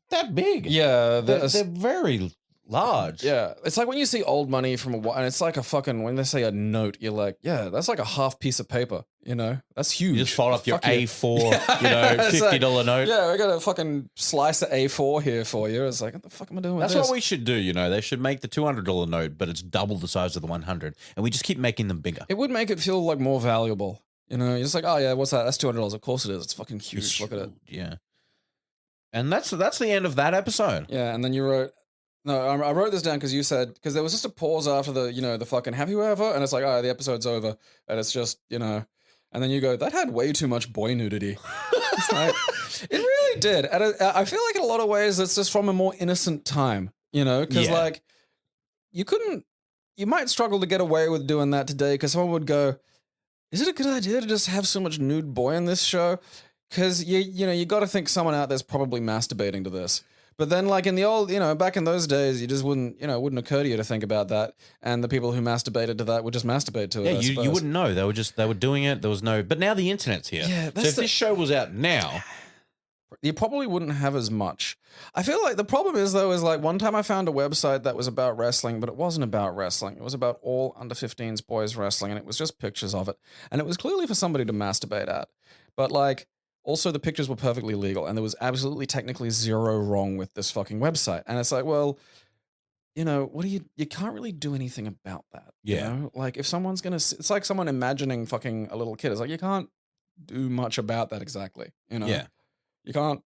that big. yeah, they're very large. yeah, it's like when you see old money from a while, and it's like a fucking, when they say a note, you're like, yeah, that's like a half piece of paper, you know? That's huge. You just fold up your Fuck you. A4, Yeah, it's like, $50 note. Yeah, we got a fucking slice of A4 here for you. It's like, what the fuck am I doing with That's this? what we should do, you know. They should make the $200 note, but it's double the size of the 100, and we just keep making them bigger. It would make it feel like more valuable. You know, you're just like, oh yeah, what's that? That's $200. Of course it is. It's fucking huge. It's Look at it. huge, yeah. And that's the end of that episode. Yeah, and then you wrote, no, I wrote this down because you said, because there was just a pause after the, you know, the fucking have you ever? And it's like, oh, the episode's over. And it's just, you know, and then you go, that had way too much boy nudity. It's like, it really did. And I feel like in a lot of ways it's just from a more innocent time, you know, because Yeah. like you might struggle to get away with doing that today because someone would go, is it a good idea to just have so much nude boy in this show? Because you know, you got to think someone out there's probably masturbating to this. But then, like in the old, you know, back in those days, you just wouldn't, you know, it wouldn't occur to you to think about that. And the people who masturbated to that would just masturbate to it. Yeah, I you suppose. wouldn't know. They were doing it. There was no, but now the internet's here. Yeah, so that's if this show was out now, You probably wouldn't have as much. I feel like the problem is though, is like one time I found a website that was about wrestling, but it wasn't about wrestling. It was about all under 15s boys wrestling, and it was just pictures of it. And it was clearly for somebody to masturbate at. But like, also the pictures were perfectly legal, and there was absolutely technically zero wrong with this fucking website. And it's like, well, you know, what do you can't really do anything about that. Yeah. You know? Like if someone's gonna, it's like someone imagining fucking a little kid. It's like, you can't do much about that exactly. You know? yeah. You can't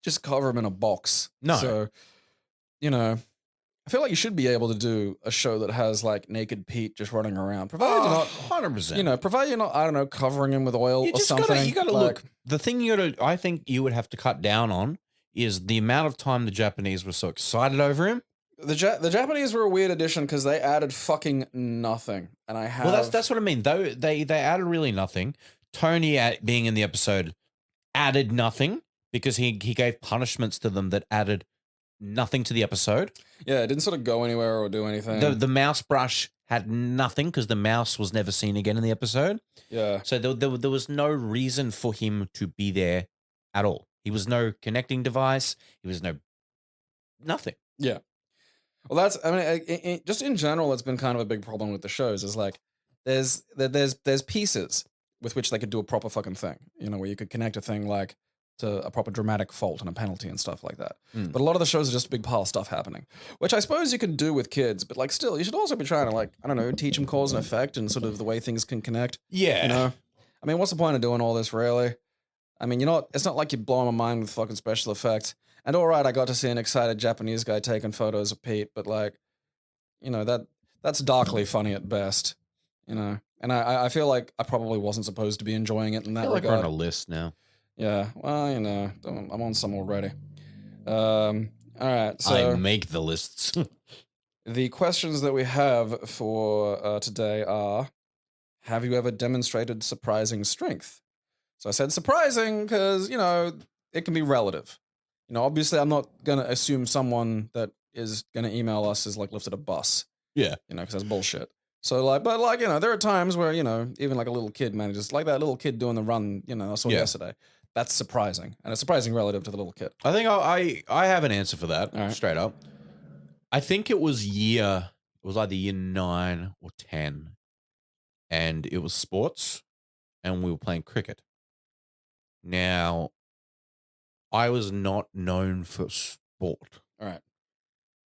just cover them in a box. No. So, you know, I feel like you should be able to do a show that has like naked Pete just running around. Provided you're not, 100%. you know, provided you're not, I don't know, covering him with oil you or just something. gotta, you gotta like, look. The thing I think you would have to cut down on is the amount of time the Japanese were so excited over him. The Japanese were a weird addition because they added fucking nothing. And I have. Well, that's what I mean. Though they added really nothing. Tony being in the episode added nothing because he gave punishments to them that added nothing to the episode. Yeah, it didn't sort of go anywhere or do anything. The mouse brush had nothing because the mouse was never seen again in the episode. Yeah. So there was no reason for him to be there at all. He was no connecting device. He was nothing. Yeah. Well, that's, I mean, just in general, it's been kind of a big problem with the shows is like, there's pieces with which they could do a proper fucking thing, you know, where you could connect a thing like to a proper dramatic fault and a penalty and stuff like that. Mm. But a lot of the shows are just a big pile of stuff happening, which I suppose you can do with kids, but like still, you should also be trying to like, I don't know, teach them cause and effect and sort of the way things can connect. Yeah. You know, I mean, what's the point of doing all this really? I mean, it's not like you're blowing my mind with fucking special effects. And all right, I got to see an excited Japanese guy taking photos of Pete, but like, you know, that's darkly funny at best, you know. And I feel like I probably wasn't supposed to be enjoying it in that I feel like we're regard. on a list now. Yeah, well, you know, I'm on some already. All right, so I make the lists. the questions that we have for today are: have you ever demonstrated surprising strength? So I said surprising because, you know, it can be relative. You know, obviously I'm not going to assume someone that is going to email us is like lifted a bus. Yeah. You know, because that's bullshit. So like, but like, there are times where, even like a little kid manages, like that little kid doing the run, I saw Yeah. yesterday. That's surprising. And it's surprising relative to the little kid. I think I have an answer for that, All right. straight up. I think it was either year 9 or 10, and it was sports, and we were playing cricket. Now, I was not known for sport. All right.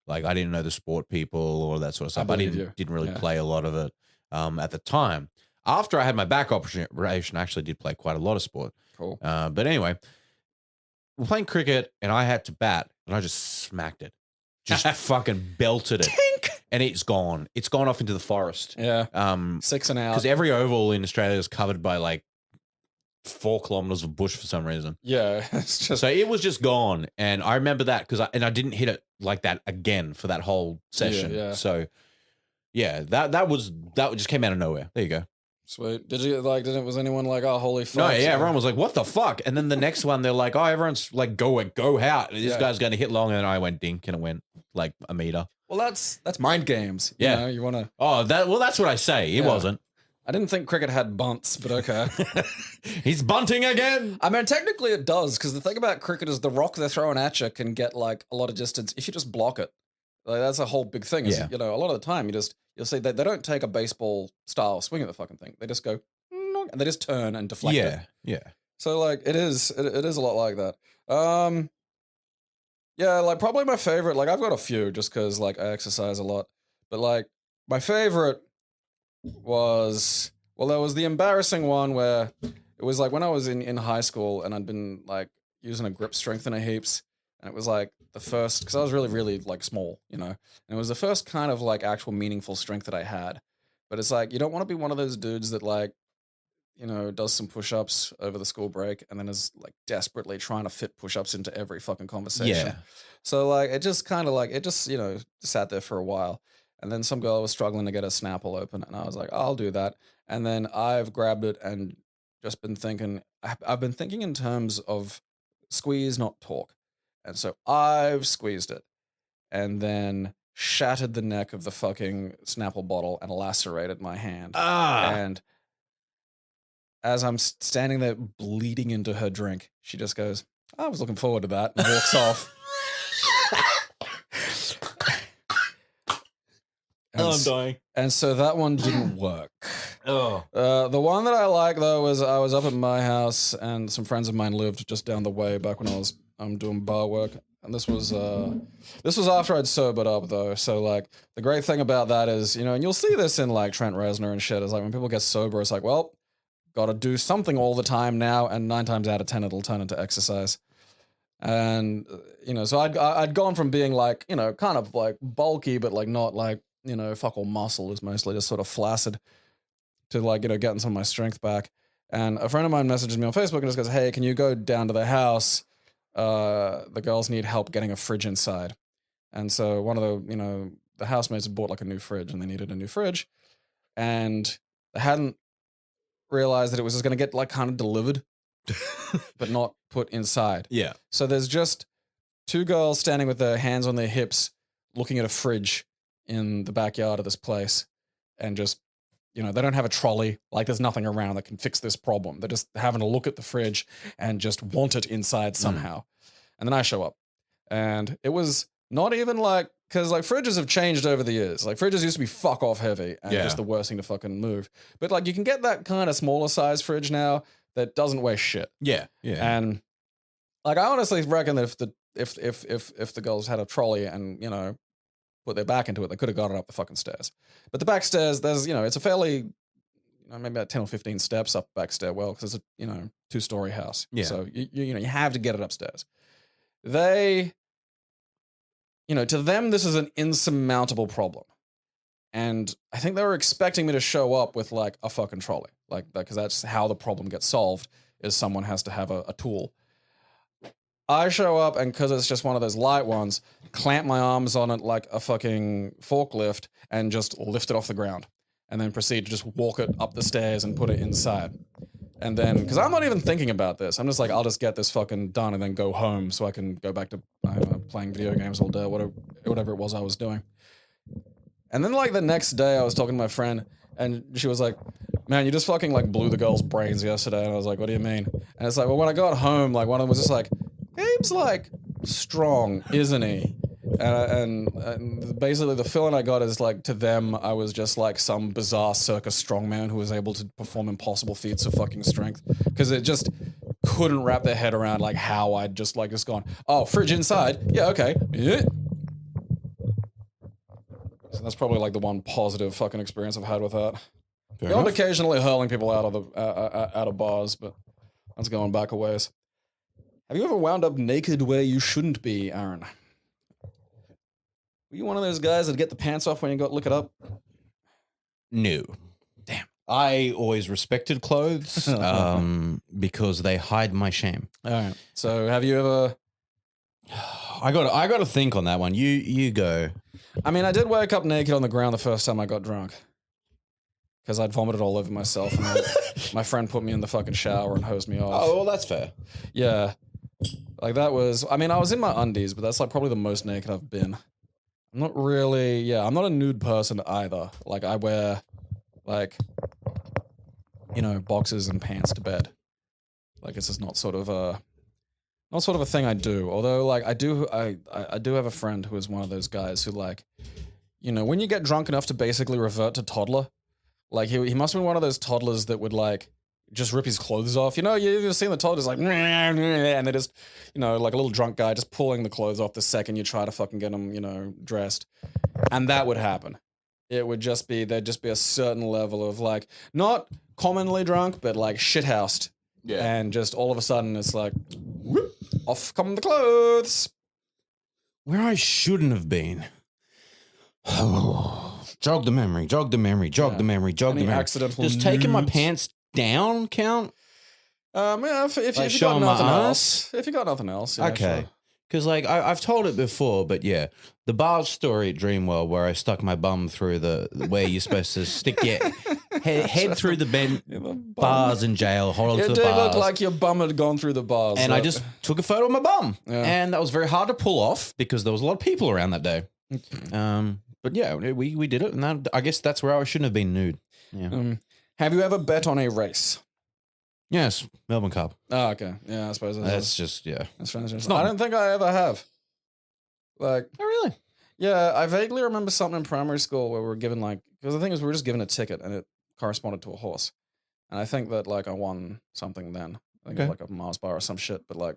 Like, I didn't know the sport people or that sort of stuff. I believe you. didn't really Yeah. play a lot of it at the time. After I had my back operation, I actually did play quite a lot of sport. Cool. But anyway, we're playing cricket, and I had to bat, and I just smacked it. Just fucking belted it. Tink! And it's gone. It's gone off into the forest. Yeah. 6 and out. Because every oval in Australia is covered by like 4 kilometers of bush for some reason. Yeah. It's just. So it was just gone. And I remember that because I didn't hit it like that again for that whole session. Yeah. So yeah, that just came out of nowhere. There you go. Sweet. Was anyone like, oh, holy fuck? No, yeah, everyone was like, what the fuck? And then the next one, they're like, oh, everyone's like, go out. And this guy's going to hit long. And then I went dink and it went like a meter. Well, that's mind games. Yeah. You want to. Oh, that's what I say. It wasn't. I didn't think cricket had bunts, but okay. He's bunting again. I mean, technically it does, because the thing about cricket is the rock they're throwing at you can get like a lot of distance if you just block it. Like that's a whole big thing. Is, Yeah. a lot of the time you'll see that they don't take a baseball style swing at the fucking thing. They just go "Knock," and they just turn and deflect it. Yeah. So like it is a lot like that. Yeah, like probably my favorite, like I've got a few just because like I exercise a lot. But like my favorite was, well, there was the embarrassing one where it was like when I was in high school and I'd been like using a grip strengthener heaps. And it was like the first, because I was really, really like small, and it was the first kind of like actual meaningful strength that I had. But it's like, you don't want to be one of those dudes that like, does some push-ups over the school break and then is like desperately trying to fit push-ups into every fucking conversation. Yeah. So like, it just kind of like, it just, sat there for a while. And then some girl was struggling to get her Snapple open. And I was like, I'll do that. And then I've grabbed it and just been thinking, I've been thinking in terms of squeeze, not torque. And so I've squeezed it and then shattered the neck of the fucking Snapple bottle and lacerated my hand. And as I'm standing there bleeding into her drink, she just goes, I was looking forward to that, and walks off. I'm dying. And so that one didn't work. Oh. The one that I like, though, was I was up at my house and some friends of mine lived just down the way back when I was doing bar work. And this was after I'd sobered up, though. So, like, the great thing about that is, and you'll see this in, like, Trent Reznor and shit, is like when people get sober, it's like, well, got to do something all the time now. And 9 times out of 10, it'll turn into exercise. And, so I'd gone from being, like, kind of, like, bulky, but, like, not, like, fuck all muscle, is mostly just sort of flaccid, to like, getting some of my strength back. And a friend of mine messages me on Facebook and just goes, hey, can you go down to the house? The girls need help getting a fridge inside. And so one of the, the housemates had bought like a new fridge and they needed a new fridge. And they hadn't realized that it was just going to get like kind of delivered, but not put inside. Yeah. So there's just 2 girls standing with their hands on their hips looking at a fridge in the backyard of this place, and just, they don't have a trolley, like there's nothing around that can fix this problem. They're just having a look at the fridge and just want it inside somehow. And then I show up, and it was not even like, because like fridges have changed over the years. Like fridges used to be fuck off heavy and just the worst thing to fucking move. But like you can get that kind of smaller size fridge now that doesn't weigh shit. Yeah. And like I honestly reckon that if the girls had a trolley and put their back into it, they could have got it up the fucking stairs. But the back stairs, there's, it's a fairly, maybe about 10 or 15 steps up back stairwell, because it's a, 2-story house. Yeah. So, you have to get it upstairs. They, to them, this is an insurmountable problem. And I think they were expecting me to show up with like a fucking trolley. Like, because that's how the problem gets solved, is someone has to have a tool. I show up, and because it's just one of those light ones, clamp my arms on it like a fucking forklift and just lift it off the ground. And then proceed to just walk it up the stairs and put it inside. And then, because I'm not even thinking about this, I'm just like, I'll just get this fucking done and then go home so I can go back to playing video games all day, whatever it was I was doing. And then like the next day I was talking to my friend and she was like, man, you just fucking like blew the girl's brains yesterday. And I was like, what do you mean? And it's like, well, when I got home, like one of them was just like, Gabe's like strong, isn't he? And basically the feeling I got is like to them, I was just like some bizarre circus strongman who was able to perform impossible feats of fucking strength. Because it just couldn't wrap their head around like how I'd just gone, oh, fridge inside. Yeah, okay. Yeah. So that's probably like the one positive fucking experience I've had with that. Beyond occasionally hurling people out of the out of bars, but that's going back a ways. Have you ever wound up naked where you shouldn't be, Aaron? Were you one of those guys that get the pants off when you look it up? No. Damn. I always respected clothes because they hide my shame. All right. So have you ever... I got to think on that one. You go. I mean, I did wake up naked on the ground the first time I got drunk. Because I'd vomited all over myself. And then my friend put me in the fucking shower and hosed me off. Oh, well, that's fair. Yeah. Like that was... I mean, I was in my undies, but that's like probably the most naked I've been. I'm not really... Yeah, I'm not a nude person either. Like, I wear, like, you know, boxers and pants to bed. Like, it's just not sort of a thing I do. Although, like, I do have a friend who is one of those guys who, like, you know, when you get drunk enough to basically revert to toddler, like, he must have been one of those toddlers that would, like, just rip his clothes off. You know, you've seen the toddlers, like, and they're just, you know, like a little drunk guy just pulling the clothes off the second you try to fucking get them, you know, dressed. And that would happen. It would just be, there'd just be a certain level of, like, not commonly drunk, but, like, shithoused. Yeah. And just all of a sudden it's like, whoop, off come the clothes. Where I shouldn't have been. Jog the memory. Any accidental Does taking my pants down count? Yeah, if Like you got showing my nothing ass? else. If you got nothing else, yeah, Okay. sure. Because, like, I've told it before, but yeah, the bar story at Dreamworld where I stuck my bum through where you're supposed to stick your head through the bars in jail, hold on It to the did bars. look like your bum had gone through the bars. And I just took a photo of my bum. Yeah. And that was very hard to pull off because there was a lot of people around that day. But yeah, we did it. And I guess that's where I shouldn't have been nude. Yeah. Have you ever bet on a race? Yes, Melbourne Cup. Oh, okay. Yeah, I suppose That's just, yeah. that's strange. not- I don't think I ever have. Like, Oh, really? yeah, I vaguely remember something in primary school where we were given, like, because the thing is we were just given a ticket and it corresponded to a horse. And I think that, like, I won something then. I think it was like a Mars bar or some shit, but, like,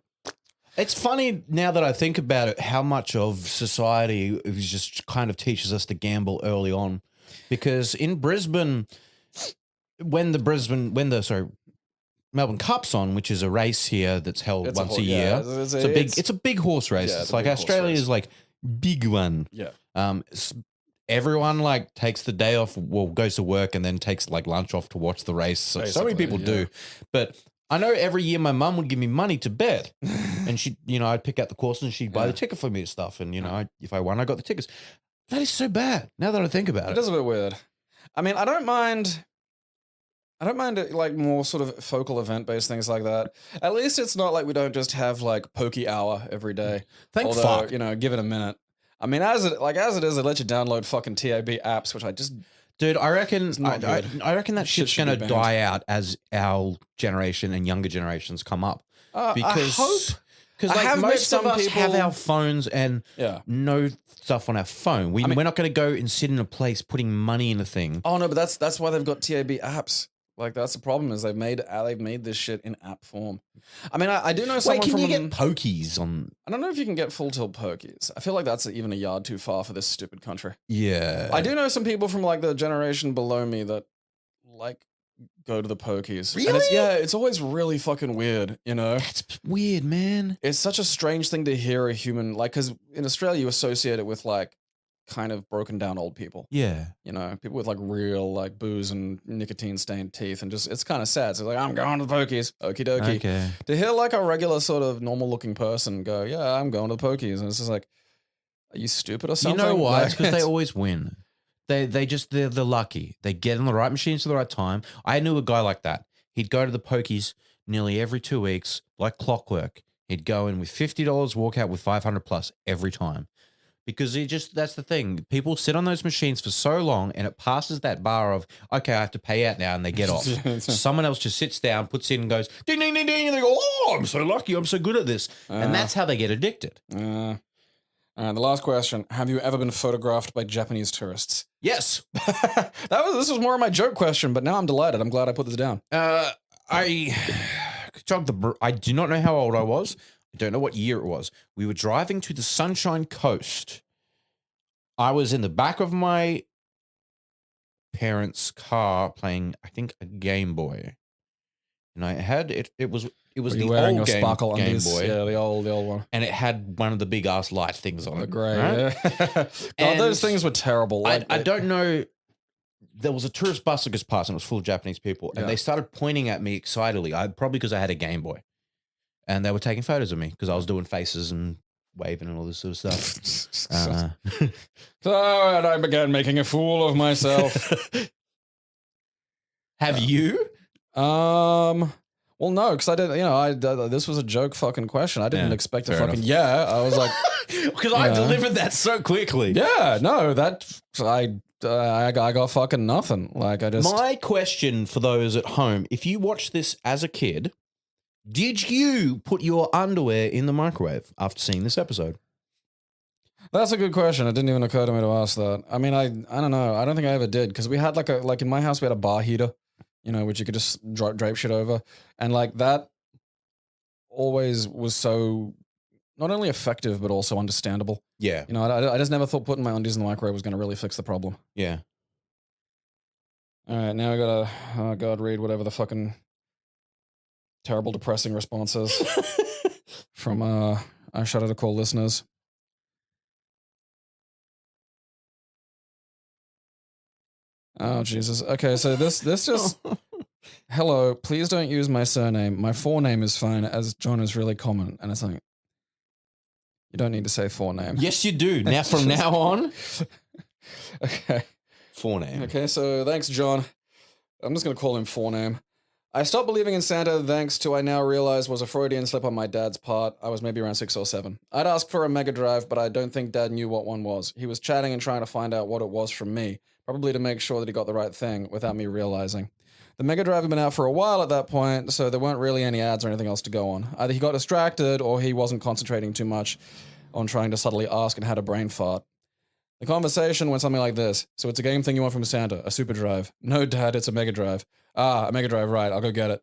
It's funny now that I think about it, how much of society is just kind of teaches us to gamble early on. Because in Brisbane, when the Melbourne Cup's on, which is a race here that's held It's once a yeah, year. It's a big horse race. Yeah, It's like Australia's like big one. yeah. Everyone like takes the day off, well, goes to work and then takes like lunch off to watch the race. So many Basically, people yeah. do. But I know every year my mum would give me money to bet. And she, you know, I'd pick out the course and she'd buy the ticket for me and stuff. And, you know, if I won, I got the tickets. That is so bad now that I think about it. It is a bit weird. I mean, I don't mind it, like more sort of focal event based things like that. At least it's not like we don't just have like pokey hour every day. Thank Although, fuck. you know, give it a minute. I mean, as it is, they let you download fucking TAB apps, which I just Dude, I reckon not I good. reckon that Shit shit's should going be to banned. die out as our generation and younger generations come up. Because I hope. Because I like have met most of some us have people- our phones and Yeah. know stuff on our phone. We're not going to go and sit in a place putting money in a thing. Oh no, but that's why they've got TAB apps. Like that's the problem is they've made this shit in app form. I mean, I do know someone Wait, can from you get pokies on? I don't know if you can get full tilt pokies. I feel like that's even a yard too far for this stupid country. Yeah, I do know some people from like the generation below me that like go to the pokies. And Really? it's always really fucking weird, you know? That's weird, man. It's such a strange thing to hear a human, like, because in Australia you associate it with like kind of broken down old people, Yeah, you know, people with like real like booze and nicotine stained teeth and just, it's kind of sad. So like, I'm going to the pokies, okie dokie. okay. To hear like a regular sort of normal looking person go, yeah, I'm going to the pokies. And it's just like, are you stupid or You something? know why? Like, It's because they always win. They're lucky. They get in the right machines at the right time. I knew a guy like that. He'd go to the pokies nearly every 2 weeks, like clockwork. He'd go in with $50, walk out with 500 plus every time. Because that's the thing. People sit on those machines for so long and it passes that bar of, okay, I have to pay out now, and they get off. Someone else just sits down, puts in and goes, ding, ding, ding, ding. And they go, oh, I'm so lucky. I'm so good at this. And that's how they get addicted. All right, the last question. Have you ever been photographed by Japanese tourists? Yes. This was more of my joke question, but now I'm delighted. I'm glad I put this down. I do not know how old I was. I don't know what year it was. We were driving to the Sunshine Coast. I was in the back of my parents' car playing, I think, a Game Boy. And I had it. It was the old Game Boy. Yeah, the old one. And it had one of the big ass light things on it. The grey. Right? Yeah. God, those things were terrible. I don't know. There was a tourist bus that goes past and it was full of Japanese people. And they started pointing at me excitedly. Probably because I had a Game Boy. And they were taking photos of me because I was doing faces and waving and all this sort of stuff. So, and I began making a fool of myself. Have you? Well, no, because I didn't. This was a joke fucking question. I didn't expect a fucking I was like, because I delivered that so quickly. Yeah, no, I got fucking nothing. Like I just. My question for those at home: if you watched this as a kid, did you put your underwear in the microwave after seeing this episode? That's a good question. It didn't even occur to me to ask that. I mean, I don't know. I don't think I ever did because we had like in my house we had a bar heater, which you could just drape shit over, and like that always was so not only effective but also understandable. Yeah. I just never thought putting my undies in the microwave was going to really fix the problem. Yeah. All right, now I gotta read whatever the fucking terrible, depressing responses from I Shudder to Call listeners. Oh, Jesus. Okay, so this just... Hello, please don't use my surname. My forename is fine, as John is really common. And it's like, you don't need to say forename. Yes, you do. Now, from now on. Okay. Forename. Okay, so thanks, John. I'm just going to call him forename. I stopped believing in Santa thanks to I now realize was a Freudian slip on my dad's part. I was maybe around 6 or 7. I'd asked for a Mega Drive, but I don't think Dad knew what one was. He was chatting and trying to find out what it was from me, probably to make sure that he got the right thing without me realizing. The Mega Drive had been out for a while at that point, so there weren't really any ads or anything else to go on. Either he got distracted or he wasn't concentrating too much on trying to subtly ask and had a brain fart. The conversation went something like this. So it's a game thing you want from Santa, a Super Drive. No, Dad, it's a Mega Drive. Ah, a Mega Drive, right, I'll go get it.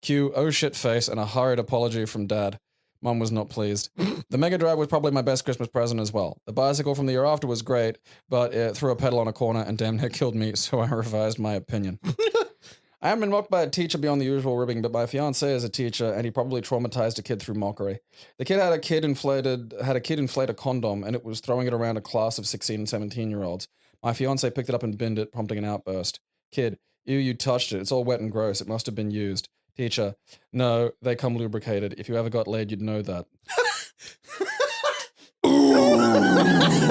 Cue oh shit face and a hurried apology from Dad. Mum was not pleased. The Mega Drive was probably my best Christmas present as well. The bicycle from the year after was great, but it threw a pedal on a corner and damn near killed me, so I revised my opinion. I haven't been mocked by a teacher beyond the usual ribbing, but my fiancé is a teacher, and he probably traumatized a kid through mockery. The kid had a kid inflate a condom, and it was throwing it around a class of 16 and 17-year-olds. My fiancé picked it up and binned it, prompting an outburst. Kid, ew, you touched it. It's all wet and gross. It must have been used. Teacher, no, they come lubricated. If you ever got laid, you'd know that.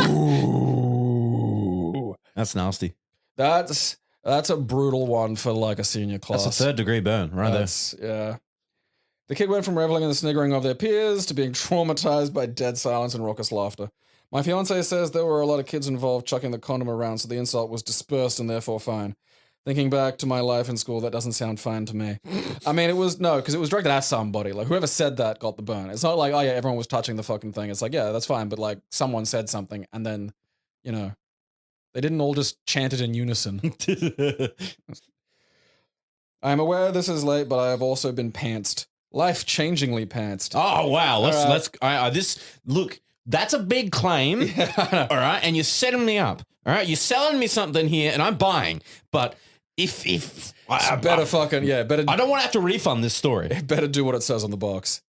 Ooh. That's nasty. That's a brutal one for like a senior class. That's a 3rd degree burn right there. Yeah. The kid went from reveling in the sniggering of their peers to being traumatized by dead silence and raucous laughter. My fiancé says there were a lot of kids involved chucking the condom around, so the insult was dispersed and therefore fine. Thinking back to my life in school, that doesn't sound fine to me. I mean, because it was directed at somebody. Like, whoever said that got the burn. It's not like, oh yeah, everyone was touching the fucking thing. It's like, yeah, that's fine, but like, someone said something, and then, they didn't all just chant it in unison. I am aware this is late, but I have also been pantsed. Life-changingly pantsed. Oh, wow. Look, that's a big claim. Yeah. All right. And you're setting me up. All right. You're selling me something here and I'm buying. But I don't want to have to refund this story. Better do what it says on the box.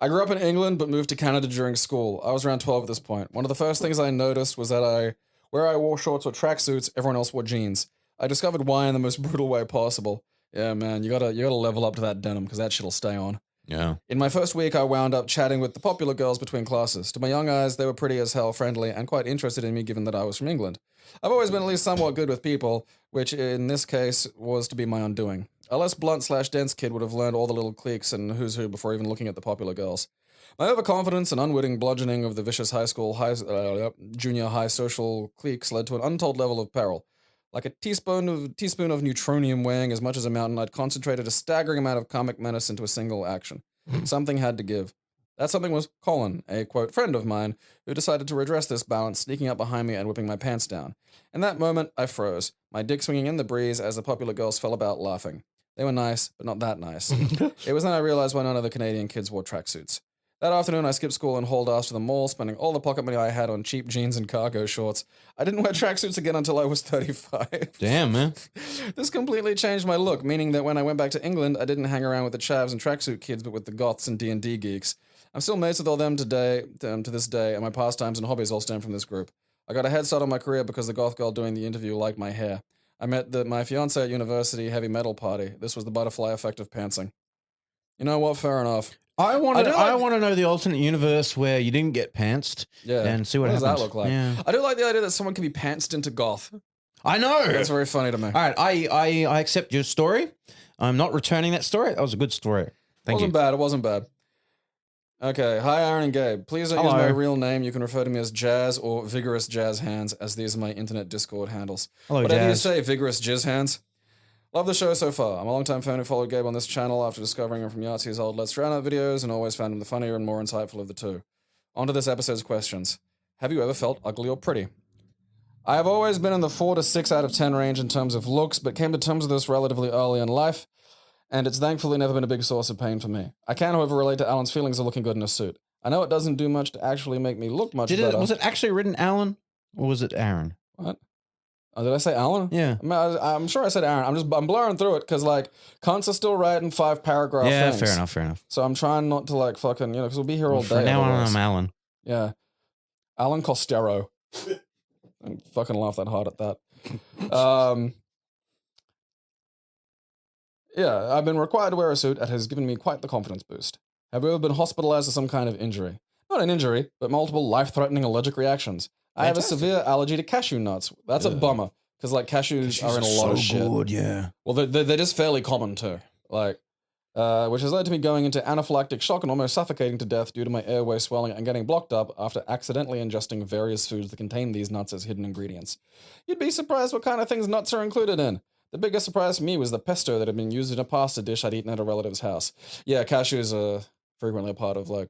I grew up in England, but moved to Canada during school. I was around 12 at this point. One of the first things I noticed was that where I wore shorts or tracksuits, everyone else wore jeans. I discovered why in the most brutal way possible. Yeah, man, you gotta level up to that denim because that shit'll stay on. Yeah. In my first week, I wound up chatting with the popular girls between classes. To my young eyes, they were pretty as hell, friendly, and quite interested in me given that I was from England. I've always been at least somewhat good with people, which in this case was to be my undoing. A less blunt/dense kid would have learned all the little cliques and who's who before even looking at the popular girls. My overconfidence and unwitting bludgeoning of the vicious junior high social cliques led to an untold level of peril. Like a teaspoon of neutronium weighing as much as a mountain, I'd concentrated a staggering amount of comic menace into a single action. Something had to give. That something was Colin, a, quote, friend of mine, who decided to redress this balance, sneaking up behind me and whipping my pants down. In that moment, I froze, my dick swinging in the breeze as the popular girls fell about laughing. They were nice, but not that nice. It was then I realized why none of the Canadian kids wore tracksuits. That afternoon, I skipped school and hauled ass to the mall, spending all the pocket money I had on cheap jeans and cargo shorts. I didn't wear tracksuits again until I was 35. Damn, man. This completely changed my look, meaning that when I went back to England, I didn't hang around with the chavs and tracksuit kids, but with the goths and D&D geeks. I'm still mates with all them to this day, and my pastimes and hobbies all stem from this group. I got a head start on my career because the goth girl doing the interview liked my hair. I met my fiancé at university heavy metal party. This was the butterfly effect of pantsing. You know what? Fair enough. I want to know the alternate universe where you didn't get pantsed. Yeah. And see what happens. Does that look like? Yeah. I do like the idea that someone can be pantsed into goth. I know. That's very funny to me. All right, I accept your story. I'm not returning that story. That was a good story. Thank you. It wasn't bad. Okay, hi Aaron and Gabe. Please don't use my real name. You can refer to me as Jazz or Vigorous Jazz Hands, as these are my internet Discord handles. Hello, Whatever Jazz. you say, Vigorous Jizz Hands. Love the show so far. I'm a long-time fan who followed Gabe on this channel after discovering him from Yahtzee's old Let's Drown Out videos and always found him the funnier and more insightful of the two. On to this episode's questions. Have you ever felt ugly or pretty? I have always been in the 4 to 6 out of 10 range in terms of looks, but came to terms with this relatively early in life, and it's thankfully never been a big source of pain for me. I can, however, relate to Alan's feelings of looking good in a suit. I know it doesn't do much to actually make me look much better. Was it actually written Alan or was it Aaron? What? Oh, did I say Alan? Yeah. I'm sure I said Aaron. I'm blurring through it because like cunts are still writing 5-paragraph Yeah, things. fair enough. So I'm trying not to like fucking, because we'll be here all day. For now on, otherwise. I'm Alan. Yeah. Alan Costello. I fucking laugh that hard at that. Yeah, I've been required to wear a suit that has given me quite the confidence boost. Have you ever been hospitalized for some kind of injury? Not an injury, but multiple life-threatening allergic reactions. I have a severe allergy to cashew nuts. That's a bummer, because like cashews are in a lot of shit. Good, yeah. Well, they're just fairly common too. Like, which has led to me going into anaphylactic shock and almost suffocating to death due to my airway swelling and getting blocked up after accidentally ingesting various foods that contain these nuts as hidden ingredients. You'd be surprised what kind of things nuts are included in. The biggest surprise for me was the pesto that had been used in a pasta dish I'd eaten at a relative's house. Yeah, cashews are frequently a part of like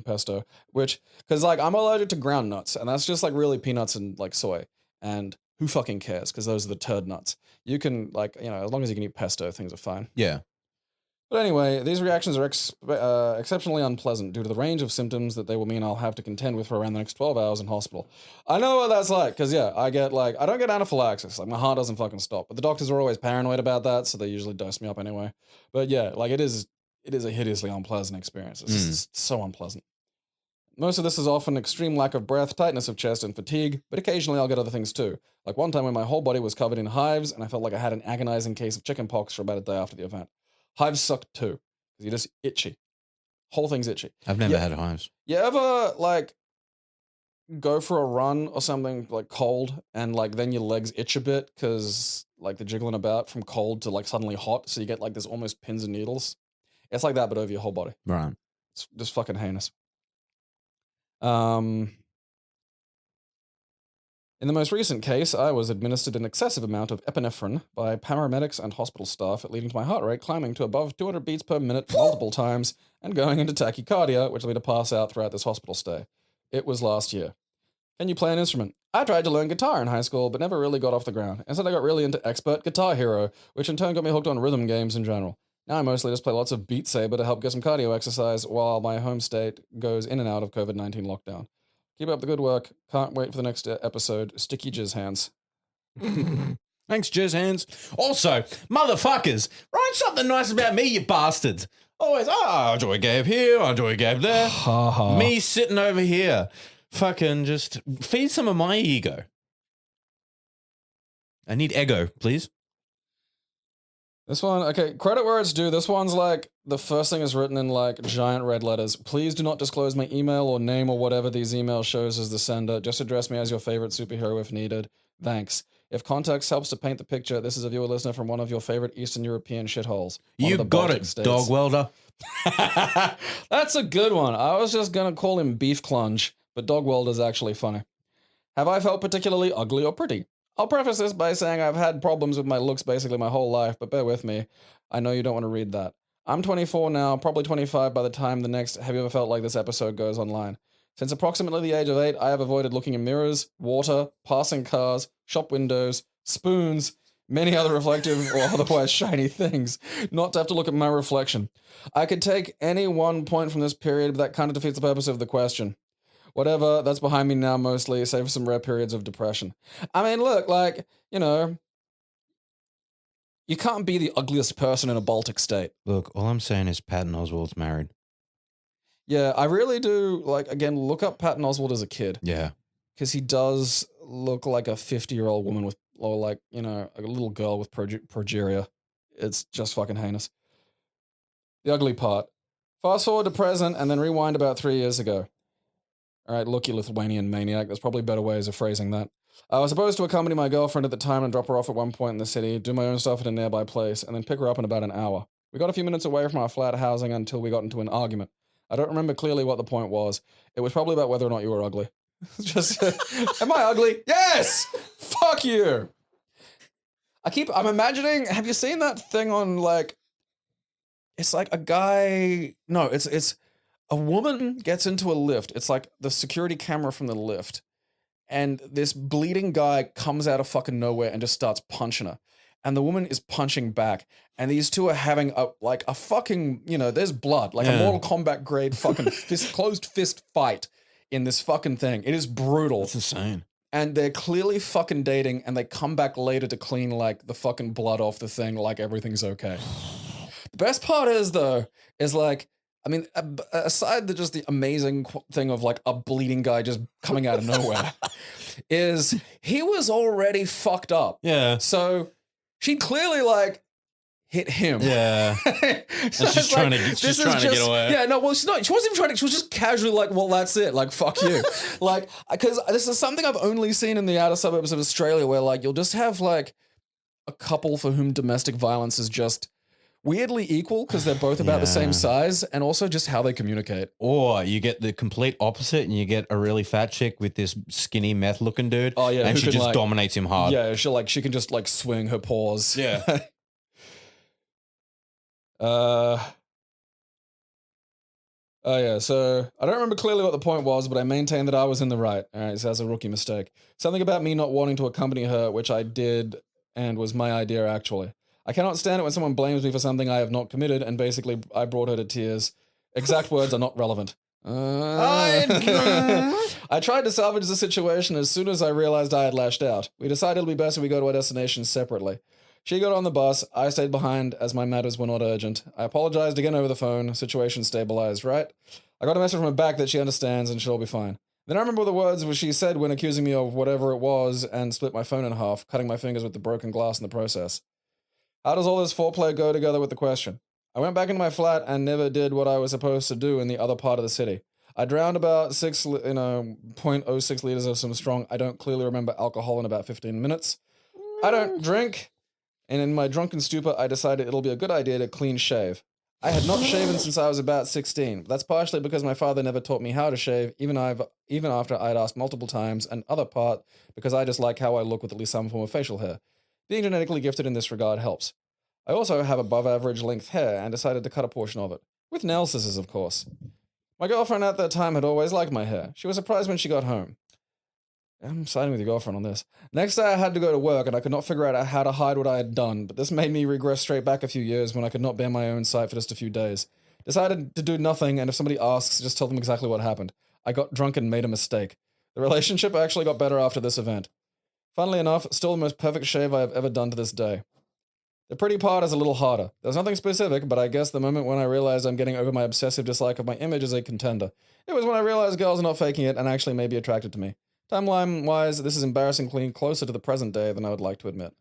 pesto, which, because like I'm allergic to ground nuts, and that's just like really peanuts and like soy, and who fucking cares, because those are the turd nuts. You can like, as long as you can eat pesto, things are fine. Yeah. But anyway, these reactions are exceptionally unpleasant due to the range of symptoms that they will mean I'll have to contend with for around the next 12 hours in hospital. I know what that's like, because yeah, I don't get anaphylaxis, like my heart doesn't fucking stop, but the doctors are always paranoid about that, so they usually dose me up anyway. But yeah, like it is a hideously unpleasant experience. It's just so unpleasant. Most of this is often extreme lack of breath, tightness of chest, and fatigue, but occasionally I'll get other things too. Like one time when my whole body was covered in hives, and I felt like I had an agonizing case of chickenpox for about a day after the event. Hives suck too, because you're just itchy. Whole thing's itchy. I've never had hives. You ever, like, go for a run or something, like, cold, and, like, then your legs itch a bit, because, like, they're jiggling about from cold to, like, suddenly hot, so you get, like, this almost pins and needles? It's like that, but over your whole body. Right. It's just fucking heinous. In the most recent case, I was administered an excessive amount of epinephrine by paramedics and hospital staff, leading to my heart rate climbing to above 200 beats per minute multiple times and going into tachycardia, which led me to pass out throughout this hospital stay. It was last year. Can you play an instrument? I tried to learn guitar in high school, but never really got off the ground. Instead, I got really into Expert Guitar Hero, which in turn got me hooked on rhythm games in general. Now I mostly just play lots of Beat Saber to help get some cardio exercise while my home state goes in and out of COVID-19 lockdown. Keep up the good work. Can't wait for the next episode. Sticky Jizz Hands. Thanks, Jizz Hands. Also, motherfuckers, write something nice about me, you bastards. Always, I enjoy Gabe here, I enjoy Gabe there. Me sitting over here. Fucking just feed some of my ego. I need ego, please. This one, okay, credit where it's due. This one's like, the first thing is written in like giant red letters. Please do not disclose my email or name or whatever these email shows as the sender. Just address me as your favorite superhero if needed. Thanks. If context helps to paint the picture, this is a viewer listener from one of your favorite Eastern European shitholes. One You of the got Baltic it, states. dog welder. That's a good one. I was just going to call him Beef Clunge, but dog welder's actually funny. Have I felt particularly ugly or pretty? I'll preface this by saying I've had problems with my looks basically my whole life, but bear with me. I know you don't want to read that. I'm 24 now, probably 25 by the time the next Have You Ever Felt Like This episode goes online. Since approximately the age of 8, I have avoided looking in mirrors, water, passing cars, shop windows, spoons, many other reflective or otherwise shiny things, not to have to look at my reflection. I could take any one point from this period, but that kind of defeats the purpose of the question. Whatever, that's behind me now mostly, save for some rare periods of depression. I mean, look, like, you know, you can't be the ugliest person in a Baltic state. Look, all I'm saying is Patton Oswalt's married. Yeah, I really do, like, again, look up Patton Oswalt as a kid. Yeah. Because he does look like a 50-year-old woman with, or like, you know, a little girl with progeria. It's just fucking heinous. The ugly part. Fast forward to present and then rewind about 3 years ago. All right, look, you Lithuanian maniac. There's probably better ways of phrasing that. I was supposed to accompany my girlfriend at the time and drop her off at one point in the city, do my own stuff at a nearby place, and then pick her up in about an hour. We got a few minutes away from our flat housing until we got into an argument. I don't remember clearly what the point was. It was probably about whether or not you were ugly. Just, am I ugly? Yes! Fuck you! I'm imagining, have you seen that thing on, like, it's like a guy, no, it's a woman gets into a lift. It's like the security camera from the lift. And this bleeding guy comes out of fucking nowhere and just starts punching her. And the woman is punching back. And these two are having a fucking, you know, there's blood. Like a Mortal Kombat grade fucking closed fist fight in this fucking thing. It is brutal. That's insane. And they're clearly fucking dating and they come back later to clean like the fucking blood off the thing like everything's okay. The best part is though, is like, I mean, aside just the amazing thing of like a bleeding guy just coming out of nowhere, is he was already fucked up. Yeah. So she clearly like hit him. Yeah. So and she's trying to get away. Yeah, no, well, she wasn't even trying to, she was just casually like, well, that's it. Like, fuck you. Like, because this is something I've only seen in the outer suburbs of Australia where like you'll just have like a couple for whom domestic violence is just weirdly equal because they're both about the same size and also just how they communicate. Or you get the complete opposite and you get a really fat chick with this skinny meth looking dude. Oh yeah. And she just like, dominates him hard. Yeah, she can just like swing her paws. Yeah. Oh yeah, so I don't remember clearly what the point was, but I maintain that I was in the right. All right, so that's a rookie mistake. Something about me not wanting to accompany her, which I did and was my idea actually. I cannot stand it when someone blames me for something I have not committed, and basically I brought her to tears. Exact words are not relevant. I tried to salvage the situation as soon as I realized I had lashed out. We decided it'll be best if we go to our destination separately. She got on the bus, I stayed behind as my matters were not urgent. I apologized again over the phone, situation stabilized, right? I got a message from her back that she understands and she'll be fine. Then I remember the words which she said when accusing me of whatever it was and split my phone in half, cutting my fingers with the broken glass in the process. How does all this foreplay go together with the question? I went back into my flat and never did what I was supposed to do in the other part of the city. I drowned about 0.06 liters of some strong, I don't clearly remember alcohol in about 15 minutes. I don't drink, and in my drunken stupor, I decided it'll be a good idea to clean shave. I had not shaven since I was about 16. But that's partially because my father never taught me how to shave, even after I'd asked multiple times, and other part because I just like how I look with at least some form of facial hair. Being genetically gifted in this regard helps. I also have above average length hair and decided to cut a portion of it. With nail scissors, of course. My girlfriend at that time had always liked my hair. She was surprised when she got home. I'm siding with your girlfriend on this. Next day I had to go to work and I could not figure out how to hide what I had done, but this made me regress straight back a few years when I could not bear my own sight for just a few days. Decided to do nothing, and if somebody asks, just tell them exactly what happened. I got drunk and made a mistake. The relationship actually got better after this event. Funnily enough, still the most perfect shave I have ever done to this day. The pretty part is a little harder. There's nothing specific, but I guess the moment when I realized I'm getting over my obsessive dislike of my image is a contender. It was when I realized girls are not faking it and actually may be attracted to me. Timeline-wise, this is embarrassingly closer to the present day than I would like to admit.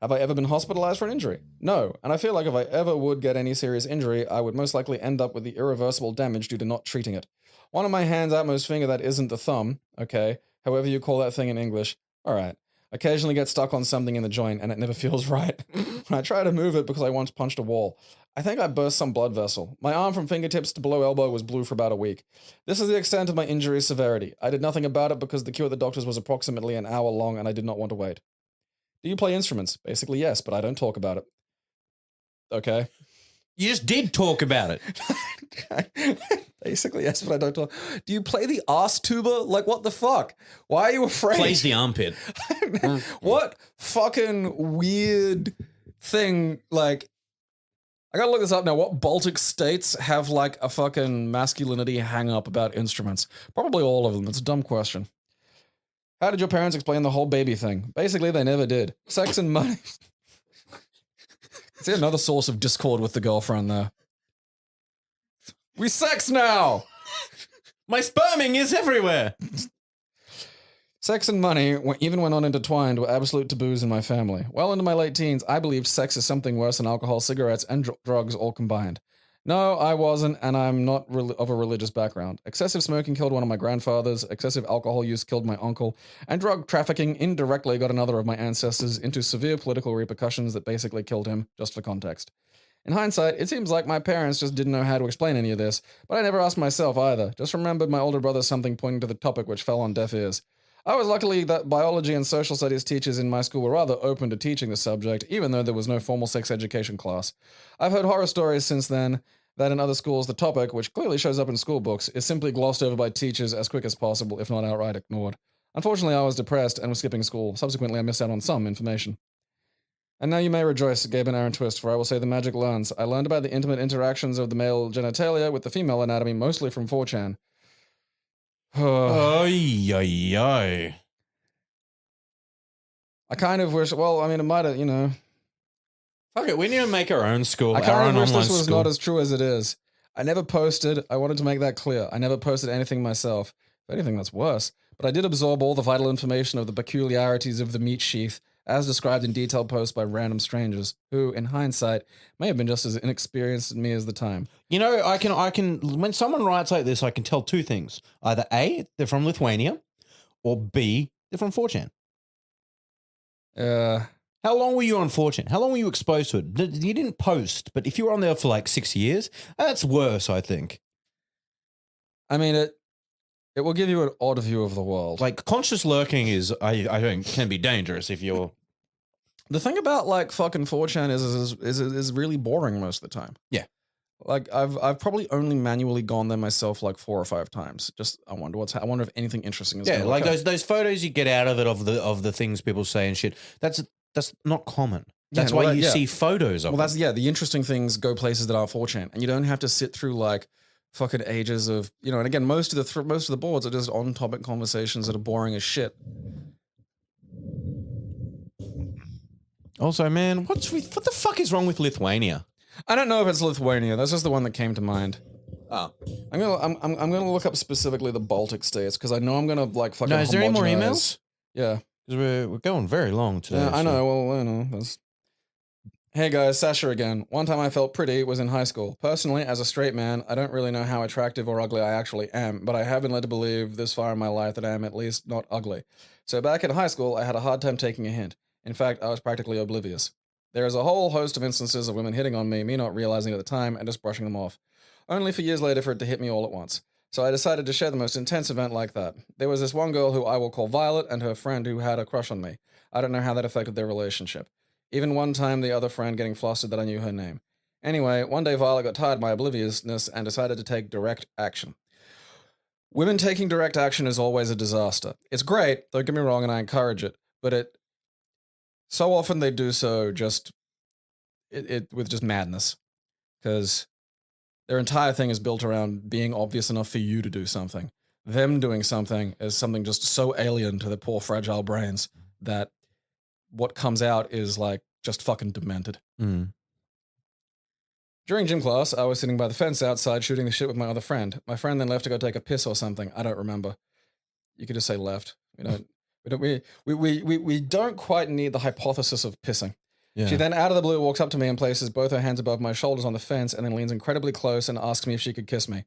Have I ever been hospitalized for an injury? No, and I feel like if I ever would get any serious injury, I would most likely end up with the irreversible damage due to not treating it. One of my hand's outmost finger that isn't the thumb, okay, however you call that thing in English, alright. Occasionally get stuck on something in the joint and it never feels right. When I try to move it because I once punched a wall. I think I burst some blood vessel. My arm from fingertips to below elbow was blue for about a week. This is the extent of my injury's severity. I did nothing about it because the queue at the doctor's was approximately an hour long and I did not want to wait. Do you play instruments? Basically, yes, but I don't talk about it. Okay. You just did talk about it. Basically, yes, but I don't talk. Do you play the arse tuba? Like, what the fuck? Why are you afraid? Plays the armpit. What fucking weird thing, like, I gotta look this up now. What Baltic states have, like, a fucking masculinity hang-up about instruments? Probably all of them. It's a dumb question. How did your parents explain the whole baby thing? Basically, they never did. Sex and money. See another source of discord with the girlfriend there. We sex now! My sperming is everywhere. Sex and money, even when unintertwined, were absolute taboos in my family. Well into my late teens, I believed sex is something worse than alcohol, cigarettes, and drugs all combined. No, I wasn't, and I'm not of a religious background. Excessive smoking killed one of my grandfathers, excessive alcohol use killed my uncle, and drug trafficking indirectly got another of my ancestors into severe political repercussions that basically killed him, just for context. In hindsight, it seems like my parents just didn't know how to explain any of this, but I never asked myself either, just remembered my older brother something pointing to the topic which fell on deaf ears. I was lucky that biology and social studies teachers in my school were rather open to teaching the subject, even though there was no formal sex education class. I've heard horror stories since then that in other schools the topic, which clearly shows up in school books, is simply glossed over by teachers as quick as possible, if not outright ignored. Unfortunately, I was depressed and was skipping school. Subsequently, I missed out on some information. And now you may rejoice, Gabe and Aaron Twist, for I will say the magic learns. I learned about the intimate interactions of the male genitalia with the female anatomy mostly from 4chan. Ay, ay, ay. I kind of wish, well, I mean, it might have, you know. Fuck it, we need to make our own school. I kind of wish this was not as true as it is. I never posted, I wanted to make that clear. I never posted anything myself. If anything, that's worse. But I did absorb all the vital information of the peculiarities of the meat sheath, as described in detailed posts by random strangers, who, in hindsight, may have been just as inexperienced as me as the time. You know, I can. When someone writes like this, I can tell two things: either A, they're from Lithuania, or B, they're from 4chan. How long were you on 4chan? How long were you exposed to it? You didn't post, but if you were on there for like 6 years, that's worse, I think. I mean, it will give you an odd view of the world. Like, conscious lurking is, I think, can be dangerous if you're... The thing about, like, fucking 4chan is really boring most of the time. Yeah. Like, I've probably only manually gone there myself like 4 or 5 times. Just, I wonder if anything interesting is Yeah, going to like those photos you get out of it of the things people say and shit. That's not common. That's why you see photos of Well, that's, the interesting things go places that are 4chan. And you don't have to sit through, like, fucking ages of, you know, and again, most of the boards are just on-topic conversations that are boring as shit. Also, man, what the fuck is wrong with Lithuania? I don't know if it's Lithuania. That's just the one that came to mind. Oh, I'm gonna look up specifically the Baltic states because I know I'm gonna like fucking. No, is there any more homogenize. emails? Yeah, because we're going very long today. Yeah, I know. Well, I know. Hey guys, Sasha again. One time I felt pretty was in high school. Personally, as a straight man, I don't really know how attractive or ugly I actually am, but I have been led to believe this far in my life that I am at least not ugly. So back in high school, I had a hard time taking a hint. In fact, I was practically oblivious. There is a whole host of instances of women hitting on me not realizing at the time and just brushing them off. Only for years later for it to hit me all at once. So I decided to share the most intense event like that. There was this one girl who I will call Violet and her friend who had a crush on me. I don't know how that affected their relationship. Even one time the other friend getting flustered that I knew her name. Anyway, one day Violet got tired of my obliviousness and decided to take direct action. Women taking direct action is always a disaster. It's great, don't get me wrong, and I encourage it, but so often they do so just with just madness. Because their entire thing is built around being obvious enough for you to do something. Them doing something is something just so alien to their poor fragile brains that what comes out is like just fucking demented. Mm. During gym class, I was sitting by the fence outside shooting the shit with my other friend. My friend then left to go take a piss or something. I don't remember. You could just say left. We don't quite need the hypothesis of pissing. Yeah. She then out of the blue walks up to me and places both her hands above my shoulders on the fence and then leans incredibly close and asks me if she could kiss me.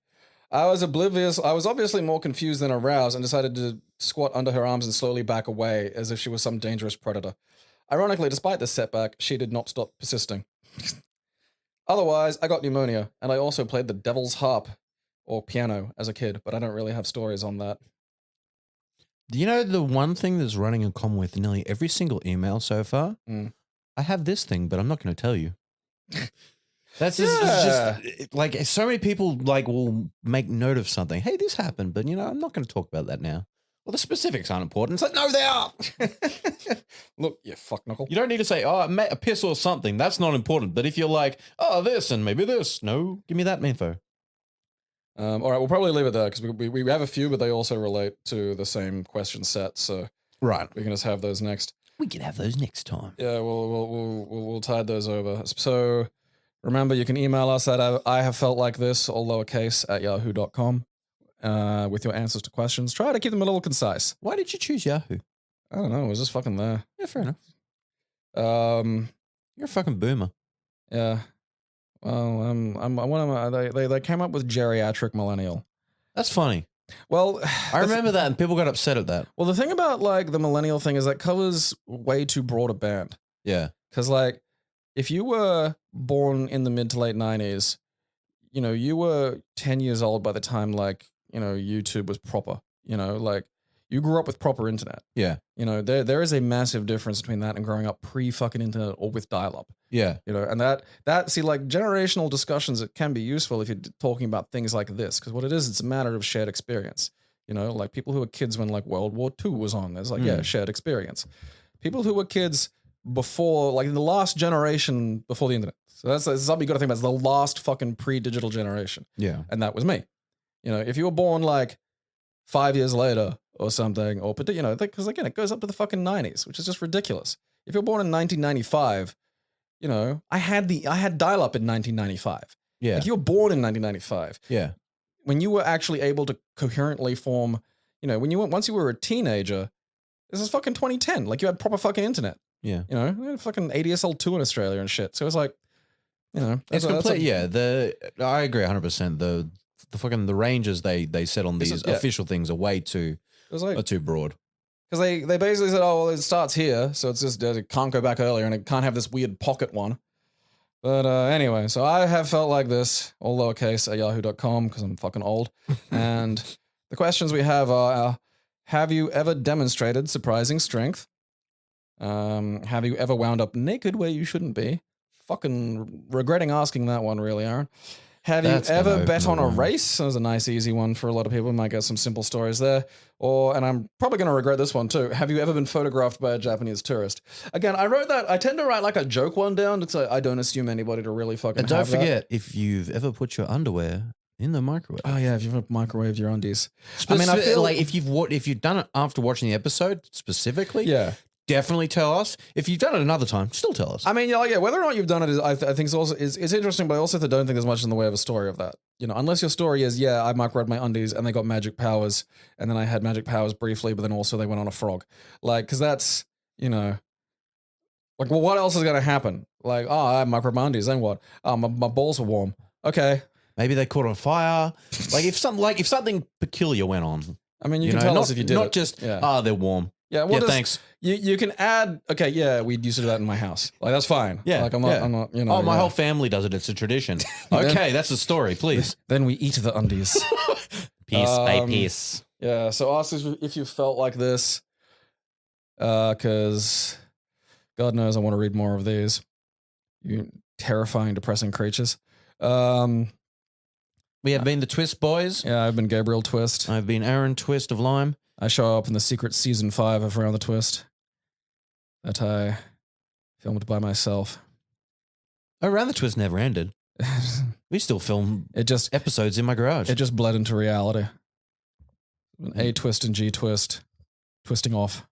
I was oblivious. I was obviously more confused than aroused and decided to squat under her arms and slowly back away as if she was some dangerous predator. Ironically, despite this setback, she did not stop persisting. Otherwise, I got pneumonia, and I also played the devil's harp, or piano, as a kid, but I don't really have stories on that. You know, the one thing that's running in common with nearly every single email so far? I have this thing, but I'm not going to tell you. That's just, it's just like so many people like will make note of something. Hey, this happened, but you know, I'm not going to talk about that now. Well, the specifics aren't important. It's like, no, they are. Look, you fuck knuckle. You don't need to say, oh, I met a piss or something. That's not important. But if you're like, oh, this and maybe this, no, give me that info. All right, we'll probably leave it there because we have a few, but they also relate to the same question set. So right, we can just have those next. We can have those next time. Yeah, we'll tide those over. So remember, you can email us at IHaveFeltLikeThis, all lowercase, at yahoo.com with your answers to questions. Try to keep them a little concise. Why did you choose Yahoo? I don't know. It was just fucking there. Yeah, fair enough. You're a fucking boomer. Yeah. Well, I'm one of my, they came up with geriatric millennial. That's funny. Well, I remember that, and people got upset at that. Well, the thing about like the millennial thing is that covers way too broad a band. Yeah. Because like, if you were born in the mid to late 90s, you know, you were 10 years old by the time like, you know, YouTube was proper, you know, like you grew up with proper internet. Yeah. You know, there is a massive difference between that and growing up pre-fucking internet or with dial-up. Yeah. You know, and that see, like generational discussions, it can be useful if you're talking about things like this, because what it is, it's a matter of shared experience. You know, like people who were kids when like World War II was on, there's like, yeah, shared experience. People who were kids before, like in the last generation before the internet. So that's something you got to think about. It's the last fucking pre-digital generation. Yeah. And that was me. You know, if you were born like 5 years later or something, or, you know, because again, it goes up to the fucking 90s, which is just ridiculous. If you're born in 1995, you know, I had dial-up in 1995. Yeah. Like you were born in 1995. Yeah. When you were actually able to coherently form, you know, once you were a teenager, this is fucking 2010. Like you had proper fucking internet. Yeah. You know, we had fucking ADSL2 in Australia and shit. So it's like, you know, it's complete. Yeah. I agree 100%. The fucking the ranges they set on these official things are way too too broad. Because they basically said, oh, well, it starts here, so it's just it can't go back earlier, and it can't have this weird pocket one. But anyway, so I have felt like this, all lowercase, at yahoo.com, because I'm fucking old. And the questions we have are, have you ever demonstrated surprising strength? Have you ever wound up naked where you shouldn't be? Fucking regretting asking that one, really, Aaron. Have you ever bet on a race? That was a nice, easy one for a lot of people. Might get some simple stories there. And I'm probably going to regret this one too. Have you ever been photographed by a Japanese tourist? Again, I wrote that. I tend to write like a joke one down because I don't assume anybody to really fucking and don't forget, if you've ever put your underwear in the microwave. Oh yeah, if you've ever microwaved your undies. I mean, I feel like if you've done it after watching the episode specifically, yeah. Definitely tell us. If you've done it another time, still tell us. I mean, yeah, whether or not you've done it, I think it's also it's interesting, but I also don't think there's much in the way of a story of that. You know, unless your story is, yeah, I microwaved my undies and they got magic powers, and then I had magic powers briefly, but then also they went on a frog. Like, because that's, you know, like, well, what else is going to happen? Like, oh, I microwaved my undies, then what? Oh, my balls were warm. Okay. Maybe they caught on fire. Like if something peculiar went on. I mean, you can tell us if you did not it. Just, they're warm. Yeah, well, thanks. You can add, okay, yeah, we used to do that in my house. Like, that's fine. Yeah. Like, I'm not, you know. Oh, my whole family does it. It's a tradition. Okay, that's the story, please. Then we eat the undies. Piece by piece. Yeah, so ask us if you felt like this. Because God knows I want to read more of these. You terrifying, depressing creatures. We have been the Twist Boys. Yeah, I've been Gabriel Twist. I've been Aaron Twist of Lime. I show up in the secret season 5 of Around the Twist that I filmed by myself. Around the Twist never ended. We still film episodes in my garage. It just bled into reality. An A twist and G twist, twisting off.